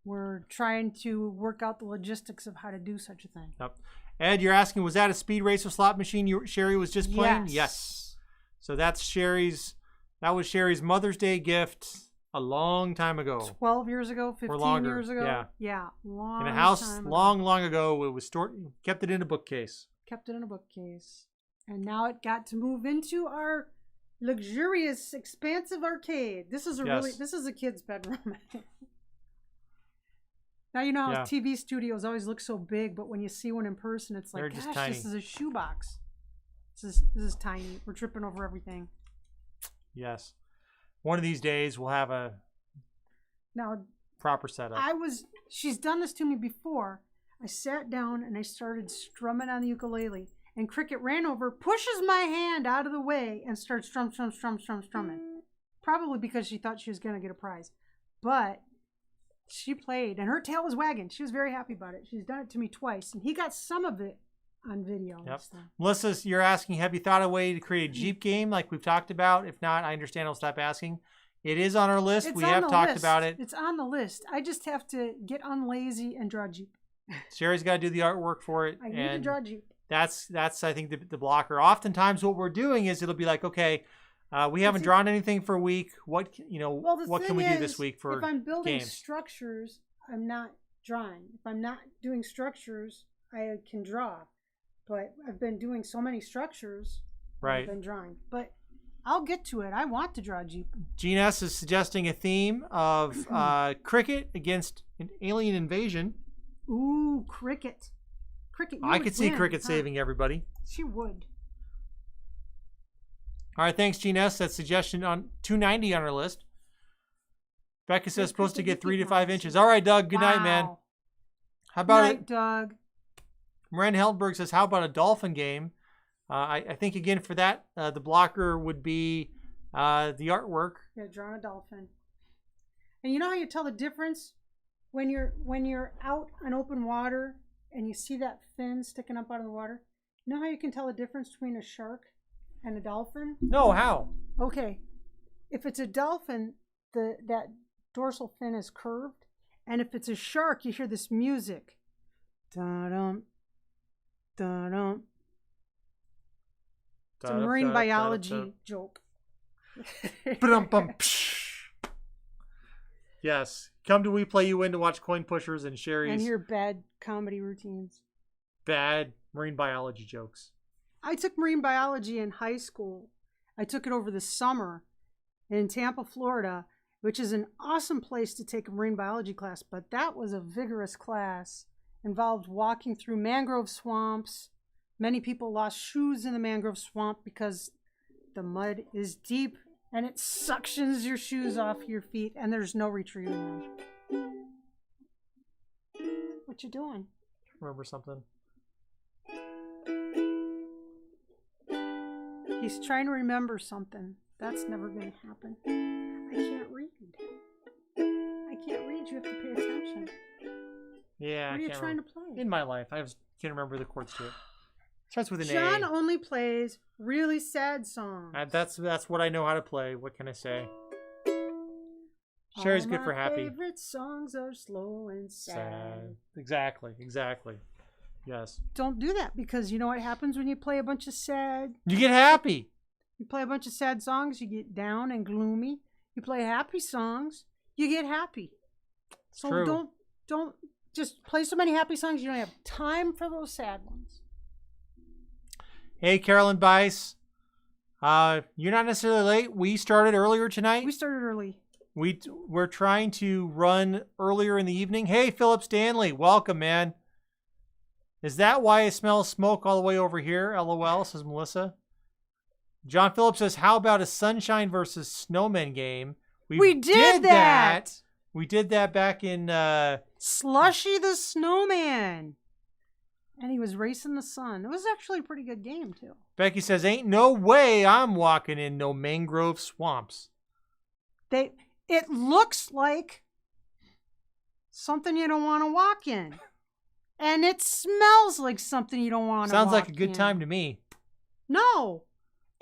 we're trying to work out the logistics of how to do such a thing. Yep. Ed, you're asking, was that a speed racer slot machine Cheri was just playing? Yes. So that was Cheri's Mother's Day gift a long time ago. 12 years ago, 15 or longer. years ago. Yeah. Yeah, long In a house time ago. long ago, it was stored, kept it in a bookcase. Kept it in a bookcase. And now it got to move into our luxurious, expansive arcade. This is a kid's bedroom. Now you know how TV studios always look so big, but when you see one in person, it's like, just gosh, tiny. this is a shoebox. This is tiny. We're tripping over everything. Yes. One of these days we'll have a proper setup. She's done this to me before. I sat down and I started strumming on the ukulele, and Cricket ran over, pushes my hand out of the way, and starts strumming. Probably because she thought she was going to get a prize. But she played, and her tail was wagging. She was very happy about it. She's done it to me twice, and he got some of it on video. Yep. Melissa, you're asking, have you thought of a way to create a Jeep game like we've talked about? If not, I understand. I'll stop asking. It is on our list. We have talked about it. It's on the list. I just have to get unlazy and draw Jeep. Cheri's got to do the artwork for it. I need to draw Jeep. That's I think the blocker. Oftentimes, what we're doing is it'll be like, okay, we haven't drawn anything for a week. What can we do this week for if I'm building games? Structures, I'm not drawing. If I'm not doing structures, I can draw. But I've been doing so many structures, I've been drawing. But I'll get to it. I want to draw Jeep. Gene S is suggesting a theme of cricket against an alien invasion. Ooh, cricket. Cricket. I could see cricket saving everybody. She would. All right, thanks, Gene S. That suggestion on 290 on our list. Becca says supposed to get 3 to 5 inches. All right, Doug. Good night, man. How about Good night, Doug. Moran Heldberg says, how about a dolphin game? I think, again, for that, the blocker would be the artwork. Yeah, drawing a dolphin. And you know how you tell the difference when you're out on open water and you see that fin sticking up out of the water? You know how you can tell the difference between a shark and a dolphin? No, how? Okay. If it's a dolphin, that dorsal fin is curved. And if it's a shark, you hear this music. Dun-dum, dun-dum. It's a marine biology joke. Yes. Come to We Play You In to watch Coin Pushers and Cheri's. And hear bad comedy routines. Bad marine biology jokes. I took marine biology in high school. I took it over the summer in Tampa, Florida, which is an awesome place to take a marine biology class. But that was a vigorous class. Involved walking through mangrove swamps. Many people lost shoes in the mangrove swamp because the mud is deep and it suctions your shoes off your feet and there's no retrieving them. What you doing? Remember something? He's trying to remember something. That's never going to happen. I can't read. You have to pay attention. Yeah. What are you trying to play? In my life, I can't remember the chords to it. Starts with an A. John only plays really sad songs. That's what I know how to play. What can I say? Cheri's good for happy. My favorite songs are slow and sad. Exactly. Yes. Don't do that, because you know what happens when you play a bunch of sad... You get happy. You play a bunch of sad songs, you get down and gloomy. You play happy songs, you get happy. So True. don't just play so many happy songs you don't have time for those sad ones. Hey, Carolyn Bice. You're not necessarily late. We started earlier tonight. We started early. We're trying to run earlier in the evening. Hey, Philip Stanley, welcome, man. Is that why I smell smoke all the way over here? LOL, says Melissa. John Phillips says, how about a sunshine versus snowmen game? We did that. We did that back in... Slushy the Snowman. And he was racing the sun. It was actually a pretty good game, too. Becky says, ain't no way I'm walking in no mangrove swamps. It looks like something you don't want to walk in. And it smells like something you don't want to walk in. Sounds like a good time to me. No.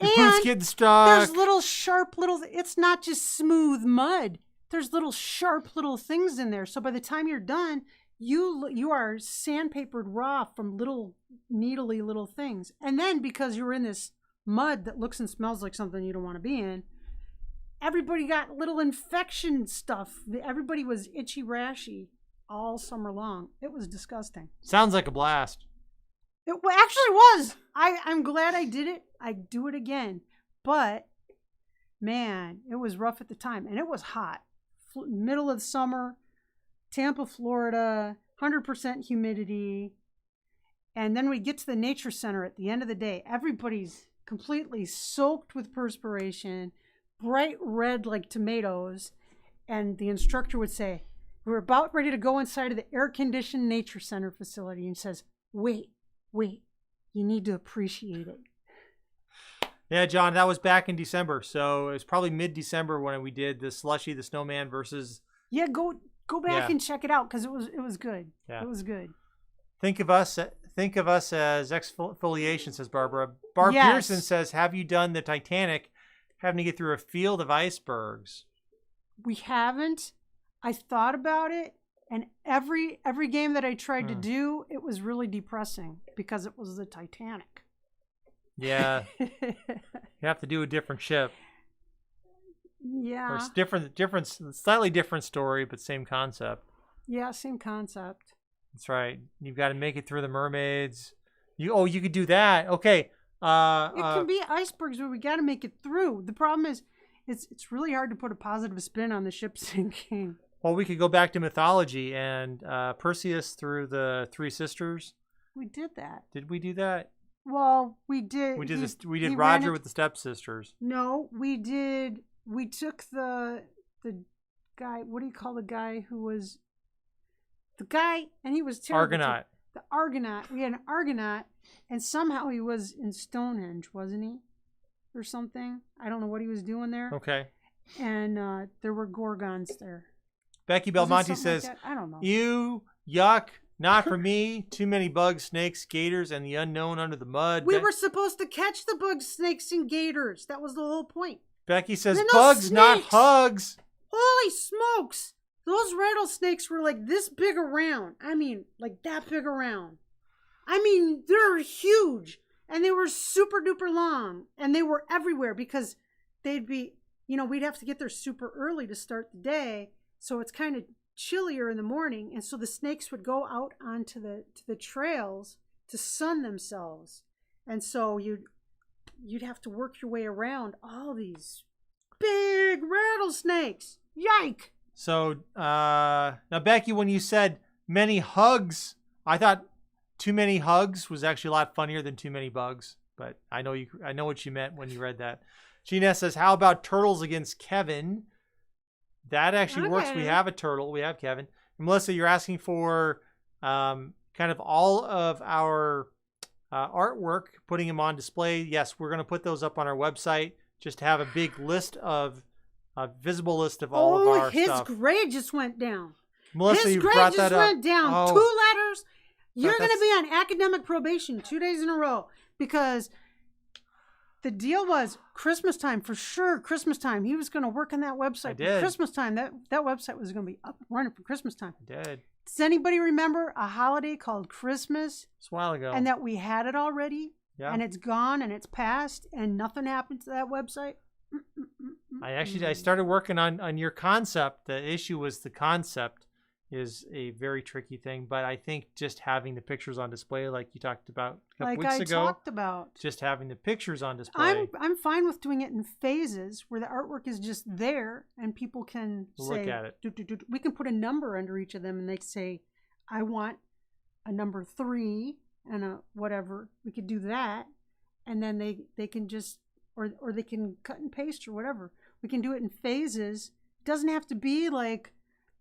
Your boot's getting stuck. There's little sharp it's not just smooth mud. There's little sharp little things in there. So by the time you're done, you are sandpapered raw from little needly little things. And then because you're in this mud that looks and smells like something you don't want to be in, everybody got little infection stuff. Everybody was itchy rashy all summer long. It was disgusting. Sounds like a blast. It actually was. I'm glad I did it. I'd do it again. But, man, it was rough at the time. And it was hot. Middle of the summer, Tampa, Florida, 100% humidity. And then we get to the nature center at the end of the day. Everybody's completely soaked with perspiration, bright red like tomatoes. And the instructor would say, we're about ready to go inside of the air-conditioned nature center facility. And he says, wait, you need to appreciate it. Yeah, John, that was back in December. So it was probably mid-December when we did the Slushy the Snowman versus... Yeah, go back and check it out because it was good. Yeah. It was good. Think of us as exfoliation, says Barbara. Barb Yes. Pearson says, have you done the Titanic having to get through a field of icebergs? We haven't. I thought about it, and every game that I tried to do, it was really depressing because it was the Titanic. Yeah. You have to do a different ship. Yeah. Or it's different, slightly different story, but same concept. Yeah, same concept. That's right. You've got to make it through the mermaids. You could do that. Okay. It can be icebergs, but we got to make it through. The problem is, it's really hard to put a positive spin on the ship sinking. Well, we could go back to mythology and Perseus through the Three Sisters. We did that. Did we do that? Well, we did. We did Roger with the stepsisters. No, we did. We took the guy. What do you call the guy who was the guy? And he was terrible. Argonaut. The Argonaut. We had an Argonaut, and somehow he was in Stonehenge, wasn't he, or something? I don't know what he was doing there. Okay. And there were gorgons there. Becky Belmonte says, like I don't know. "Ew, yuck, not for me. Too many bugs, snakes, gators, and the unknown under the mud." We were supposed to catch the bugs, snakes, and gators. That was the whole point. Becky says, They're no "Bugs, not snakes. hugs." Holy smokes! Those rattlesnakes were like this big around. I mean, like that big around. I mean, they're huge. And they were super duper long. And they were everywhere because they'd be, we'd have to get there super early to start the day. So it's kind of chillier in the morning. And so the snakes would go out onto the trails to sun themselves. And so you'd have to work your way around all these big rattlesnakes. Yike! So now, Becky, when you said many hugs, I thought too many hugs was actually a lot funnier than too many bugs. But I know what you meant when you read that. Gina says, "How about turtles against Kevin?" That actually works. We have a turtle. We have Kevin. And Melissa, you're asking for kind of all of our artwork, putting them on display. Yes, we're going to put those up on our website just to have a big list of visible list of all of our stuff. His grade just went down. Melissa, his you grade brought just that up. went down. Oh. 2 letters. You're going to be on academic probation 2 days in a row because the deal was Christmas time for sure. Christmas time. He was going to work on that website. I did. Christmas time. That website was going to be up and running for Christmas time. I did. Does anybody remember a holiday called Christmas? It's a while ago. And that we had it already? Yeah. And it's gone and it's passed and nothing happened to that website? I started working on your concept. The issue was the concept is a very tricky thing, but I think just having the pictures on display, like you talked about a couple weeks ago, talked about, just having the pictures on display. I'm fine with doing it in phases where the artwork is just there and people can look at it. We can put a number under each of them, and they say, I want a number 3 and a whatever. We could do that, and then they can just or they can cut and paste or whatever. We can do it in phases. It doesn't have to be like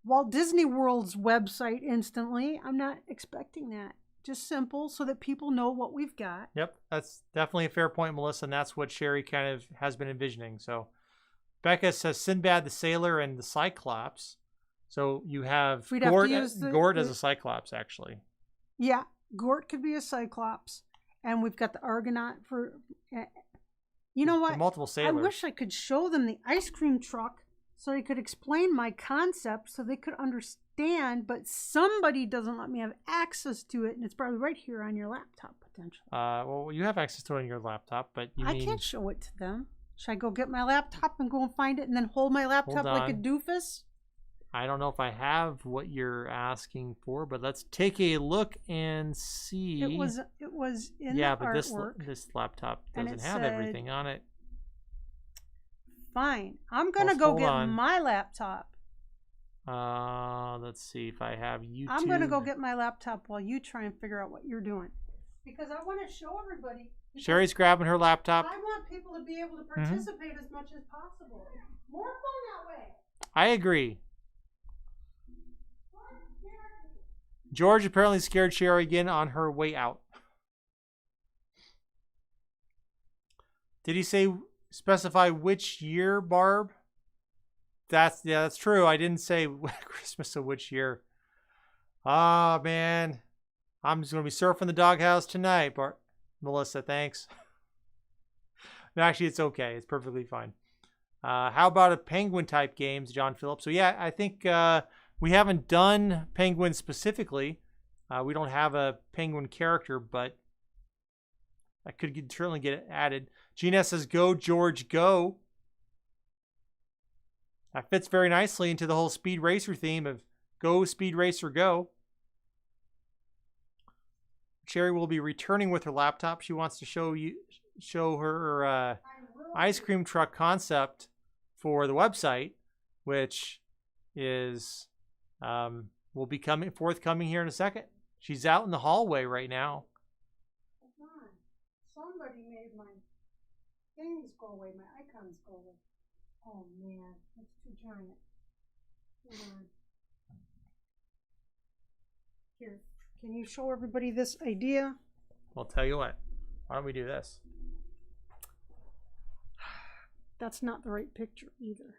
Walt Disney World's website instantly. I'm not expecting that. Just simple so that people know what we've got. Yep, that's definitely a fair point, Melissa, and that's what Cheri kind of has been envisioning. So Becca says Sinbad the Sailor and the Cyclops. So you have Gort as a Cyclops, actually. Yeah, Gort could be a Cyclops. And we've got the Argonaut for... You know what? Multiple sailors. I wish I could show them the ice cream truck so I could explain my concept so they could understand, but somebody doesn't let me have access to it, and it's probably right here on your laptop, potentially. Well, you have access to it on your laptop, but I can't show it to them. Should I go get my laptop and go and find it and then hold my laptop like a doofus? I don't know if I have what you're asking for, but let's take a look and see. It was in the artwork. Yeah, but this laptop doesn't have everything on it. Fine. I'm going to go get my laptop. Let's see if I have YouTube. I'm going to go get my laptop while you try and figure out what you're doing. Because I want to show everybody. Cheri's grabbing her laptop. I want people to be able to participate as much as possible. More fun that way. I agree. George apparently scared Cheri again on her way out. Did he specify which year, Barb? That's true. I didn't say Christmas of which year. Ah, man. I'm just going to be surfing the doghouse tonight, Melissa, thanks. No, actually, it's okay. It's perfectly fine. How about a penguin type games, John Phillips? So, yeah, I think we haven't done penguin specifically. We don't have a penguin character, but I could certainly get it added. Gina says, go, George, go. That fits very nicely into the whole Speed Racer theme of go, Speed Racer, go. Cheri will be returning with her laptop. She wants to show her ice cream truck concept for the website, which is will be forthcoming here in a second. She's out in the hallway right now. Hold on. Somebody made my things go away, my icons go away. Oh man, that's too giant. Hold on. Here, can you show everybody this idea? I'll tell you what. Why don't we do this? That's not the right picture either.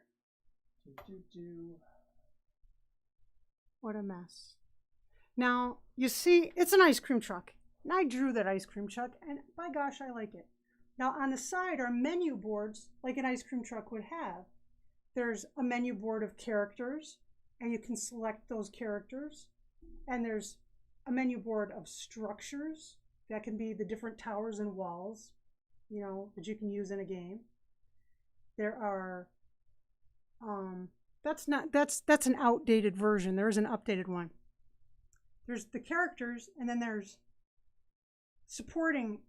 What a mess. Now, you see, it's an ice cream truck. And I drew that ice cream truck, and by gosh, I like it. Now, on the side are menu boards like an ice cream truck would have. There's a menu board of characters, and you can select those characters. And there's a menu board of structures. That can be the different towers and walls, you know, that you can use in a game. There are, that's an outdated version. There is an updated one. There's the characters, and then there's supporting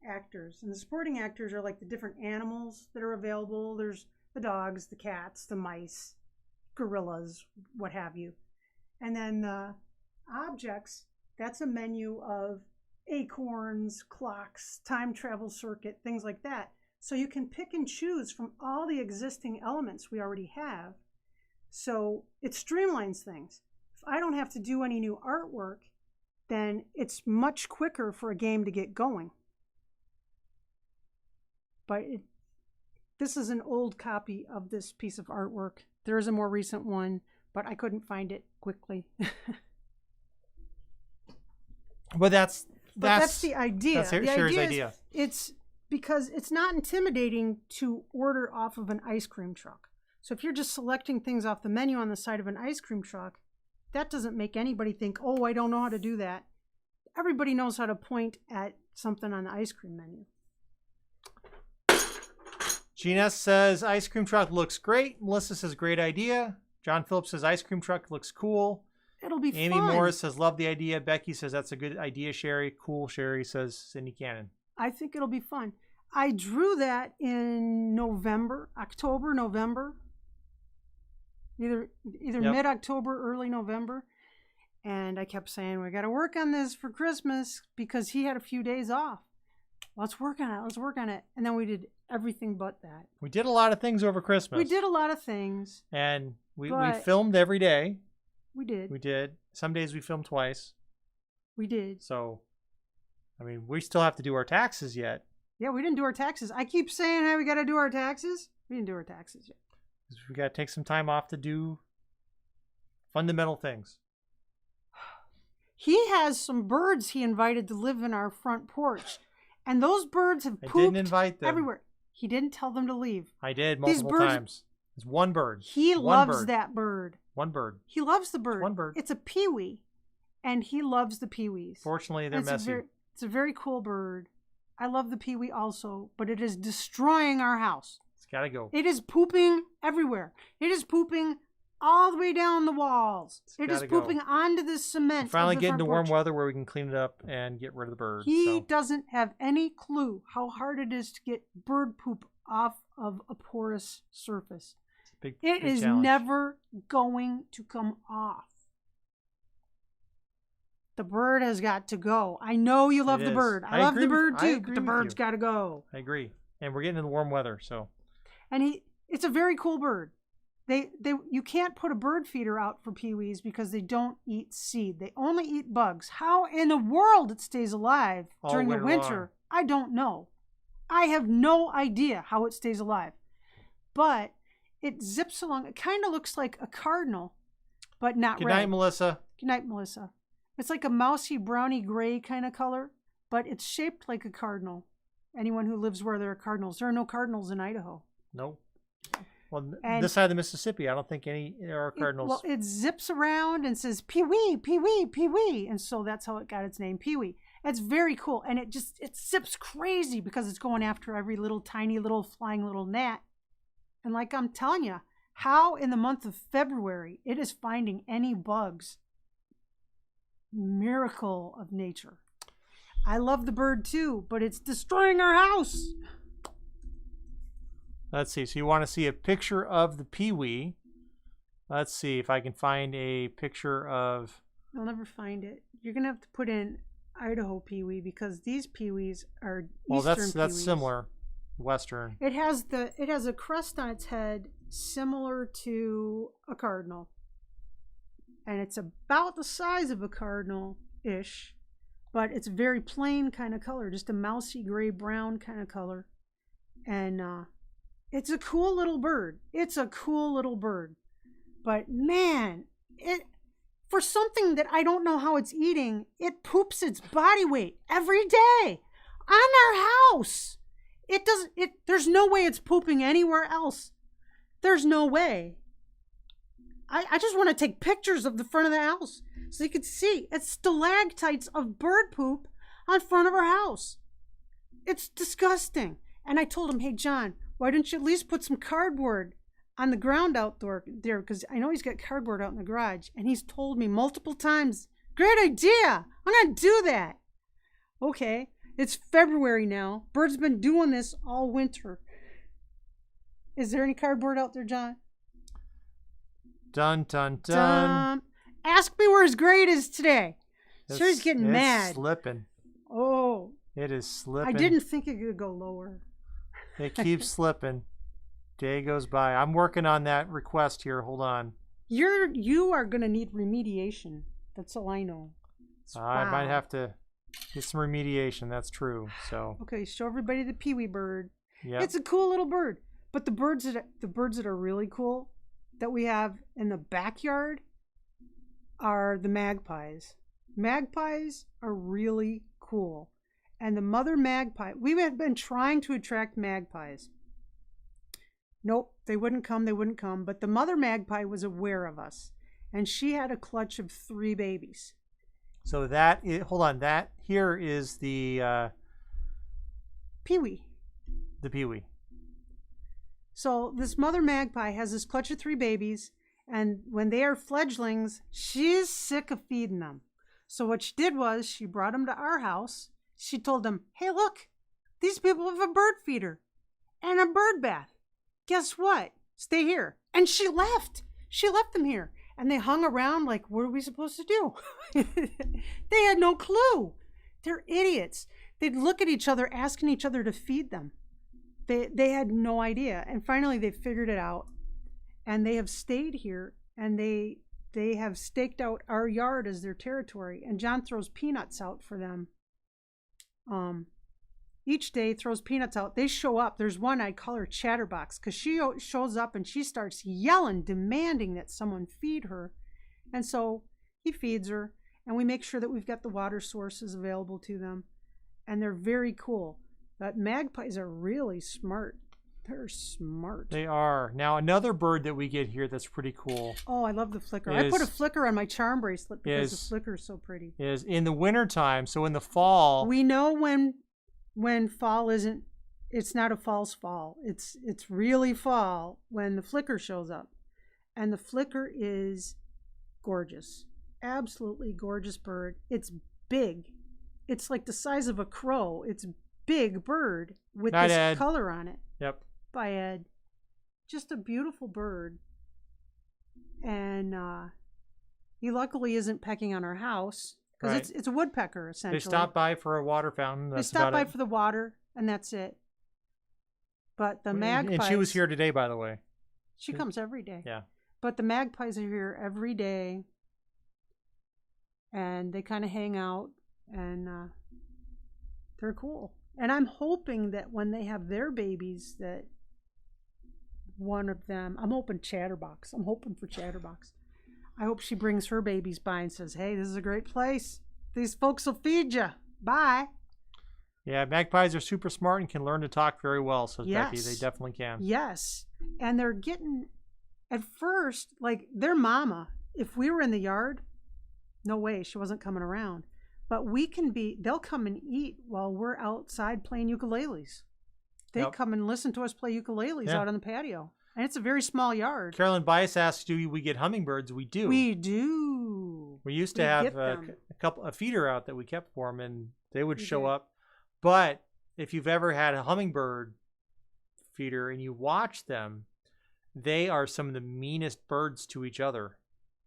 actors. And the supporting actors are like the different animals that are available. There's the dogs, the cats, the mice, gorillas, what have you. And then the objects, that's a menu of acorns, clocks, time travel circuit, things like that. So you can pick and choose from all the existing elements we already have. So it streamlines things. If I don't have to do any new artwork, then it's much quicker for a game to get going. But this is an old copy of this piece of artwork. There is a more recent one, but I couldn't find it quickly. But that's the idea. That's Cheri's idea. It's because it's not intimidating to order off of an ice cream truck. So if you're just selecting things off the menu on the side of an ice cream truck, that doesn't make anybody think, oh, I don't know how to do that. Everybody knows how to point at something on the ice cream menu. Gene S says ice cream truck looks great. Melissa says great idea. John Phillips says ice cream truck looks cool. It'll be Amy fun. Morris says love the idea. Becky says that's a good idea, Cheri. Cool, Cheri, says Cindy Cannon. I think it'll be fun. I drew that in October, November. Either Yep. mid-October, early November. And I kept saying, we got to work on this for Christmas because he had a few days off. Let's work on it. Let's work on it. And then we did everything but that. We did a lot of things over Christmas. We did a lot of things. And we but filmed every day. We did. We did. Some days we filmed twice. We did. So, I mean, we still have to do our taxes yet. Yeah, we didn't do our taxes. I keep saying, hey, we got to do our taxes. We didn't do our taxes yet. We got to take some time off to do fundamental things. He has some birds he invited to live in our front porch. And those birds have pooped I didn't invite them. everywhere. He didn't tell them to leave. I did multiple times. It's one bird. He loves that bird. One bird. He loves the bird. One bird. It's a peewee. And he loves the peewees. Fortunately, they're messy. It's a very cool bird. I love the peewee also, but it is destroying our house. It's got to go. It is pooping everywhere. It is pooping all the way down the walls. It is pooping onto the cement. We're finally of the getting front to warm porch. weather where we can clean it up and get rid of the bird. He doesn't have any clue how hard it is to get bird poop off of a porous surface. It is never going to come off. The bird has got to go. I know you love the bird. I love the bird too, but the bird's got to go. I agree. And we're getting into the warm weather, so. And it's a very cool bird. You can't put a bird feeder out for peewees because they don't eat seed. They only eat bugs. How in the world it stays alive during the winter, I don't know. I have no idea how it stays alive. But it zips along. It kind of looks like a cardinal, but not red. Good night, Melissa. Good night, Melissa. It's like a mousy, browny, gray kind of color, but it's shaped like a cardinal. Anyone who lives where there are cardinals. There are no cardinals in Idaho. No. Well, this side of the Mississippi, I don't think there are cardinals. Well, it zips around and says, Pee-wee, Pee-wee, Pee-wee. And so that's how it got its name, Pee-wee. It's very cool. And it zips crazy because it's going after every little tiny little flying little gnat. And like I'm telling you, how in the month of February it is finding any bugs. Miracle of nature. I love the bird too, but it's destroying our house. Let's see. So you want to see a picture of the peewee. Let's see if I can find a picture of... I'll never find it. You're going to have to put in Idaho peewee because these peewees are well, eastern that's peewees. similar. Western. It has a crest on its head similar to a cardinal. And it's about the size of a cardinal-ish, but it's very plain kind of color, just a mousy gray-brown kind of color. And it's a cool little bird. It's a cool little bird. But man, for something that I don't know how it's eating, it poops its body weight every day on our house. There's no way it's pooping anywhere else. There's no way. I just want to take pictures of the front of the house so you can see it's stalactites of bird poop on front of our house. It's disgusting. And I told him, hey, John, why don't you at least put some cardboard on the ground out there? Because I know he's got cardboard out in the garage. And he's told me multiple times, great idea. I'm going to do that. Okay. It's February now. Bird's been doing this all winter. Is there any cardboard out there, John? Dun, dun, dun. Ask me where his grade is today. Sure, he's getting mad. It's slipping. Oh. It is slipping. I didn't think it could go lower. It keeps slipping. Day goes by. I'm working on that request here. Hold on. You are going to need remediation. That's all I know. I might have to get some remediation. That's true. So. Okay, show everybody the peewee bird. Yeah. It's a cool little bird. But the birds that are really cool that we have in the backyard are the magpies. Magpies are really cool. And the mother magpie, we had been trying to attract magpies. Nope, they wouldn't come, but the mother magpie was aware of us. And she had a clutch of 3 babies. So hold on, that here is the... peewee. The peewee. So this mother magpie has this clutch of 3 babies, and when they are fledglings, she's sick of feeding them. So what she did was she brought them to our house. She told them, hey, look, these people have a bird feeder and a bird bath. Guess what? Stay here. And she left. She left them here. And they hung around like, what are we supposed to do? They had no clue. They're idiots. They'd look at each other, asking each other to feed them. They had no idea. And finally they figured it out. And they have stayed here, and they have staked out our yard as their territory. And John throws peanuts out for them. Each day throws peanuts out. They show up. There's one, I call her Chatterbox, because she shows up and she starts yelling, demanding that someone feed her. And so he feeds her, and we make sure that we've got the water sources available to them. And they're very cool. But magpies are really smart. They're smart. They are. Now, another bird that we get here that's pretty cool. Oh, I love the flicker. I put a flicker on my charm bracelet because the flicker is so pretty. Is in the wintertime, so in the fall. We know when fall isn't, it's not a false fall. It's really fall when the flicker shows up. And the flicker is gorgeous. Absolutely gorgeous bird. It's big. It's like the size of a crow. It's big bird with this color on it. Yep. By Ed. Just a beautiful bird. And he luckily isn't pecking on our house because it's a woodpecker, essentially. They stopped by for a water fountain. They stopped by for the water, and that's it. But the magpies... And she was here today, by the way. She comes every day. Yeah. But the magpies are here every day, and they kind of hang out, and they're cool. And I'm hoping that when they have their babies, that one of them, I'm hoping Chatterbox. I'm hoping for Chatterbox. I hope she brings her babies by and says, hey, this is a great place. These folks will feed you. Bye. Yeah, magpies are super smart and can learn to talk very well, says Becky. They definitely can. Yes. And they're getting, at first, like their mama, if we were in the yard, no way, she wasn't coming around. But they'll come and eat while we're outside playing ukuleles. They come and listen to us play ukuleles out on the patio. And it's a very small yard. Carolyn Bias asks, do we get hummingbirds? We do. We do. We used to have a feeder out that we kept for them, and they would show up. But if you've ever had a hummingbird feeder and you watch them, they are some of the meanest birds to each other.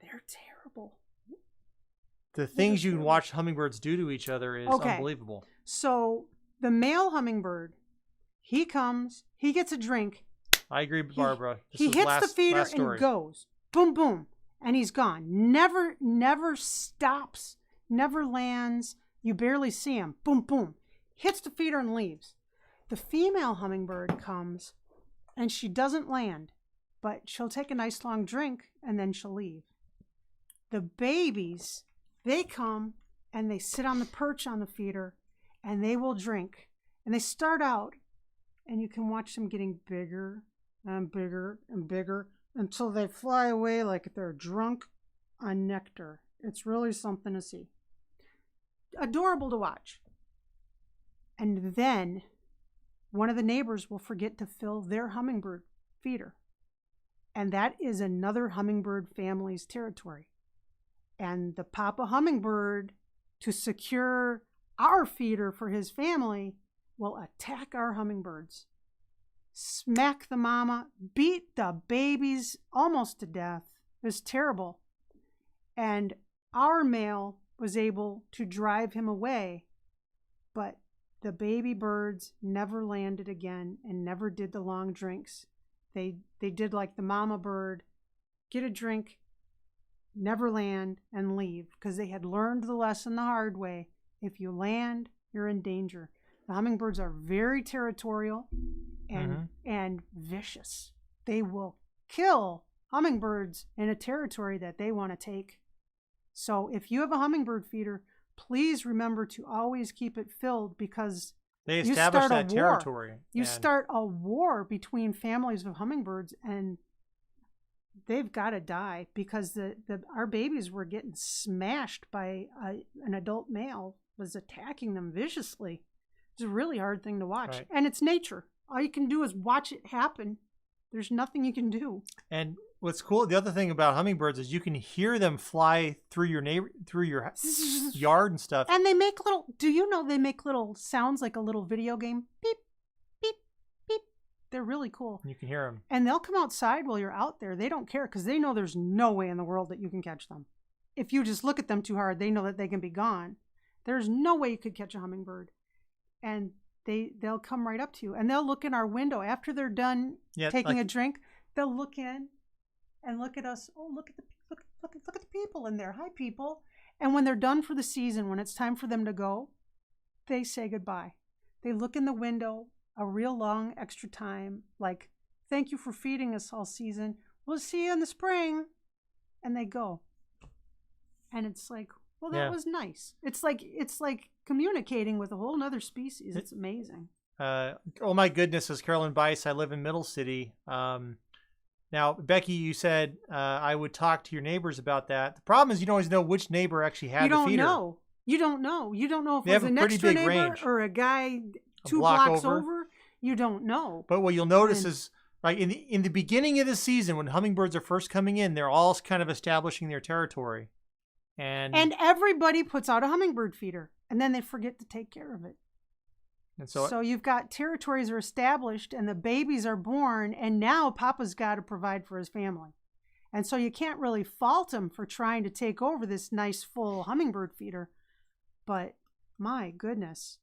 They're terrible. The things you can watch hummingbirds do to each other is unbelievable. So the male hummingbird, he comes, he gets a drink. I agree with Barbara. He hits the feeder and goes. Boom, boom. And he's gone. Never stops. Never lands. You barely see him. Boom, boom. Hits the feeder and leaves. The female hummingbird comes and she doesn't land, but she'll take a nice long drink and then she'll leave. The babies, they come and they sit on the perch on the feeder and they will drink. And they start out and you can watch them getting bigger and bigger and bigger until they fly away like they're drunk on nectar. It's really something to see. Adorable to watch. And then one of the neighbors will forget to fill their hummingbird feeder. And that is another hummingbird family's territory. And the papa hummingbird, to secure our feeder for his family, will attack our hummingbirds, smack the mama, beat the babies almost to death. It was terrible. And our male was able to drive him away, but the baby birds never landed again and never did the long drinks. They did like the mama bird, get a drink, never land, and leave, because they had learned the lesson the hard way. If you land, you're in danger. The hummingbirds are very territorial and vicious. They will kill hummingbirds in a territory that they want to take. So if you have a hummingbird feeder, please remember to always keep it filled, because they establish that territory. You start a war between families of hummingbirds, and they've got to die, because our babies were getting smashed by an adult male was attacking them viciously. It's a really hard thing to watch. Right. And it's nature. All you can do is watch it happen There's nothing you can do. And what's cool, the other thing about hummingbirds is you can hear them fly through your yard and stuff. And they make little, do you know they make little sounds like a little video game? Beep, beep, beep. They're really cool. You can hear them. And they'll come outside while you're out there. They don't care because they know there's no way in the world that you can catch them. If you just look at them too hard, they know that they can be gone. There's no way you could catch a hummingbird. And they'll come right up to you. And they'll look in our window after they're done taking a drink. They'll look in and look at us. Oh, look at the people in there. Hi, people. And when they're done for the season, when it's time for them to go, they say goodbye. They look in the window a real long extra time, like, thank you for feeding us all season. We'll see you in the spring. And they go. And it's like, well, that was nice. It's like communicating with a whole nother species. It's amazing. Oh my goodness, says Carolyn Bice. I live in Middle City. Now, Becky, you said I would talk to your neighbors about that. The problem is you don't always know which neighbor actually had the feeder. You don't know. You don't know if They it was have a a pretty next door big neighbor range. or a guy A 2 block blocks over. over. You don't know. But what you'll notice is, like in the beginning of the season, when hummingbirds are first coming in, they're all kind of establishing their territory, and everybody puts out a hummingbird feeder, and then they forget to take care of it. And so you've got territories are established, and the babies are born, and now Papa's got to provide for his family, and so you can't really fault him for trying to take over this nice full hummingbird feeder. But my goodness,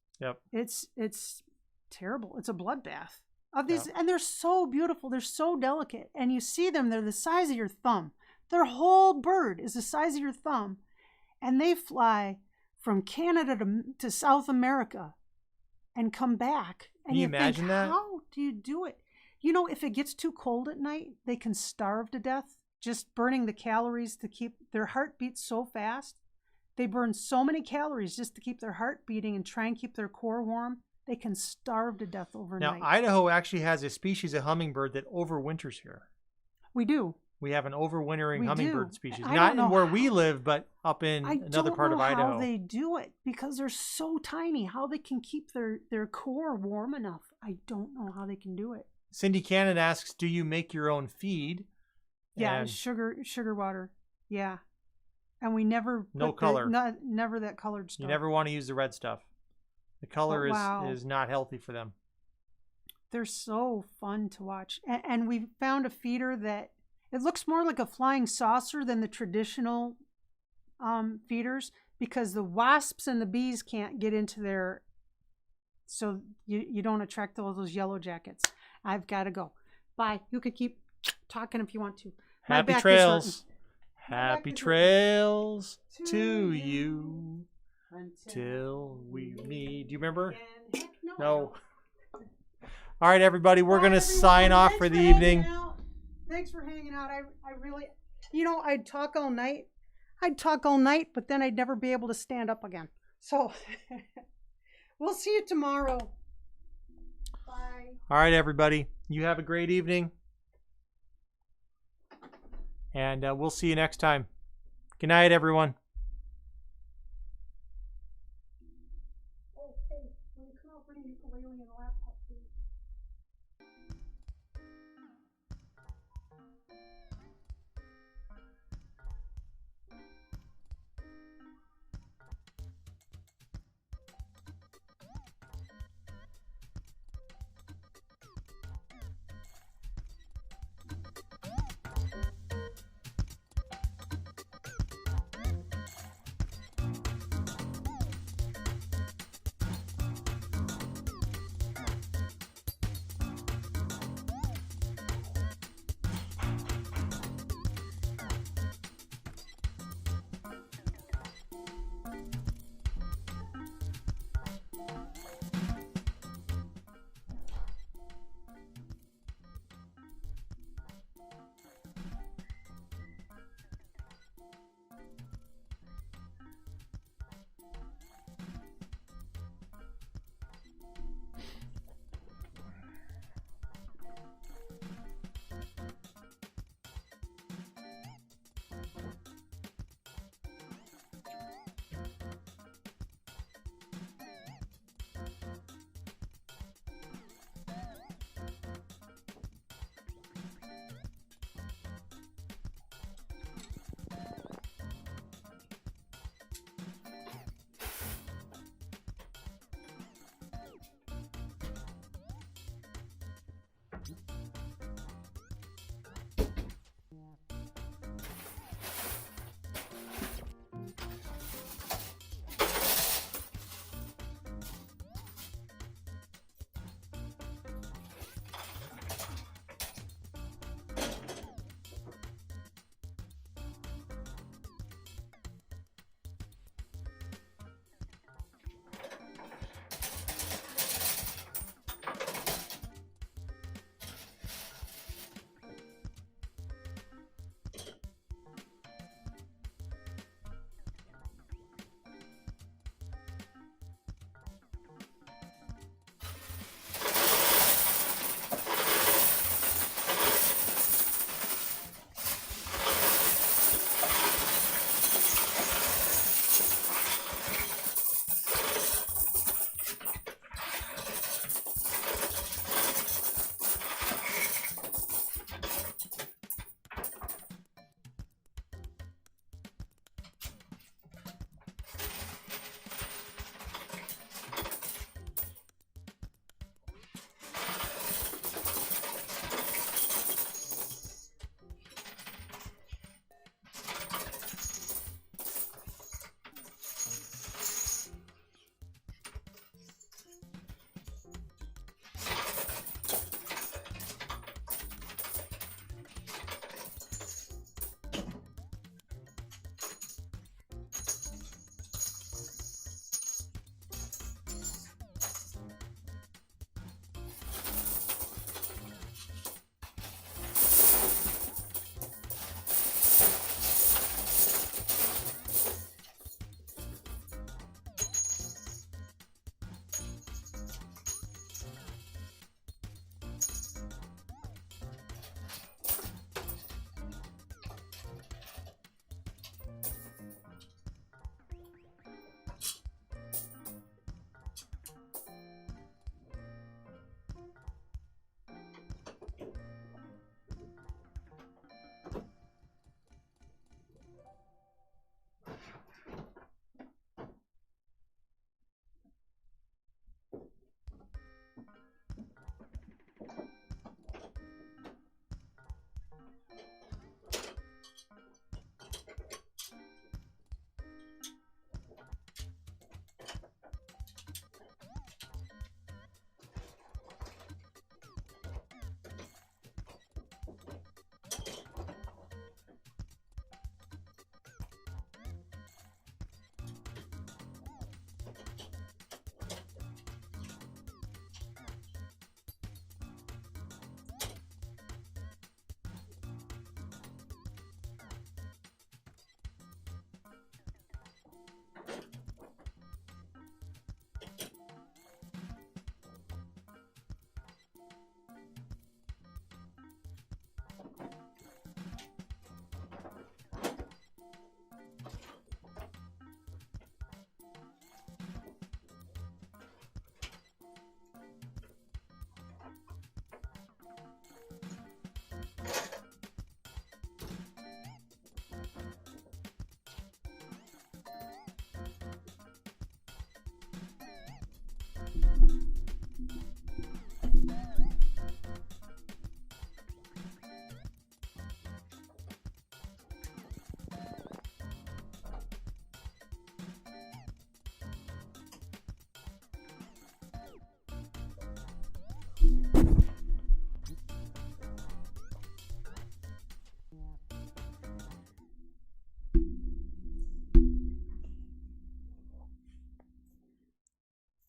it's terrible. It's a bloodbath of these, and they're so beautiful. They're so delicate, and you see them. They're the size of your thumb. Their whole bird is the size of your thumb, and they fly from Canada to South America and come back. And Can you think, imagine that? How do you do it? You know, if it gets too cold at night, they can starve to death just burning the calories to keep their heart beats so fast. They burn so many calories just to keep their heart beating and try and keep their core warm. They can starve to death overnight. Now, Idaho actually has a species of hummingbird that overwinters here. We do. We have an overwintering hummingbird species. I Not don't know where how. we live, but up in another part of I don't know Idaho. how they do it because they're so tiny. How they can keep their core warm enough. I don't know how they can do it. Cindy Cannon asks, do you make your own feed? Yeah, And sugar water. Yeah. And we never No put color. Never that colored stuff. you never want to use the red stuff. The color wow. is not healthy for them. They're so fun to watch. And we found a feeder that it looks more like a flying saucer than the traditional feeders because the wasps and the bees can't get into there. So you don't attract all those yellow jackets. I've got to go. Bye. You can keep talking if you want to. My Happy back is trails. hurting. Happy trails to you till we meet. Do you remember? Heck No. All right, everybody. We're going to sign off for the evening. Thanks for hanging out. I really, I'd talk all night. But then I'd never be able to stand up again. So we'll see you tomorrow. Bye. All right, everybody. You have a great evening. And we'll see you next time. Good night, everyone. Oh, hey, when you come out, bring your ukulele and laptop, please.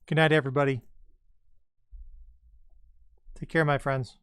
Good night, everybody. Take care, my friends.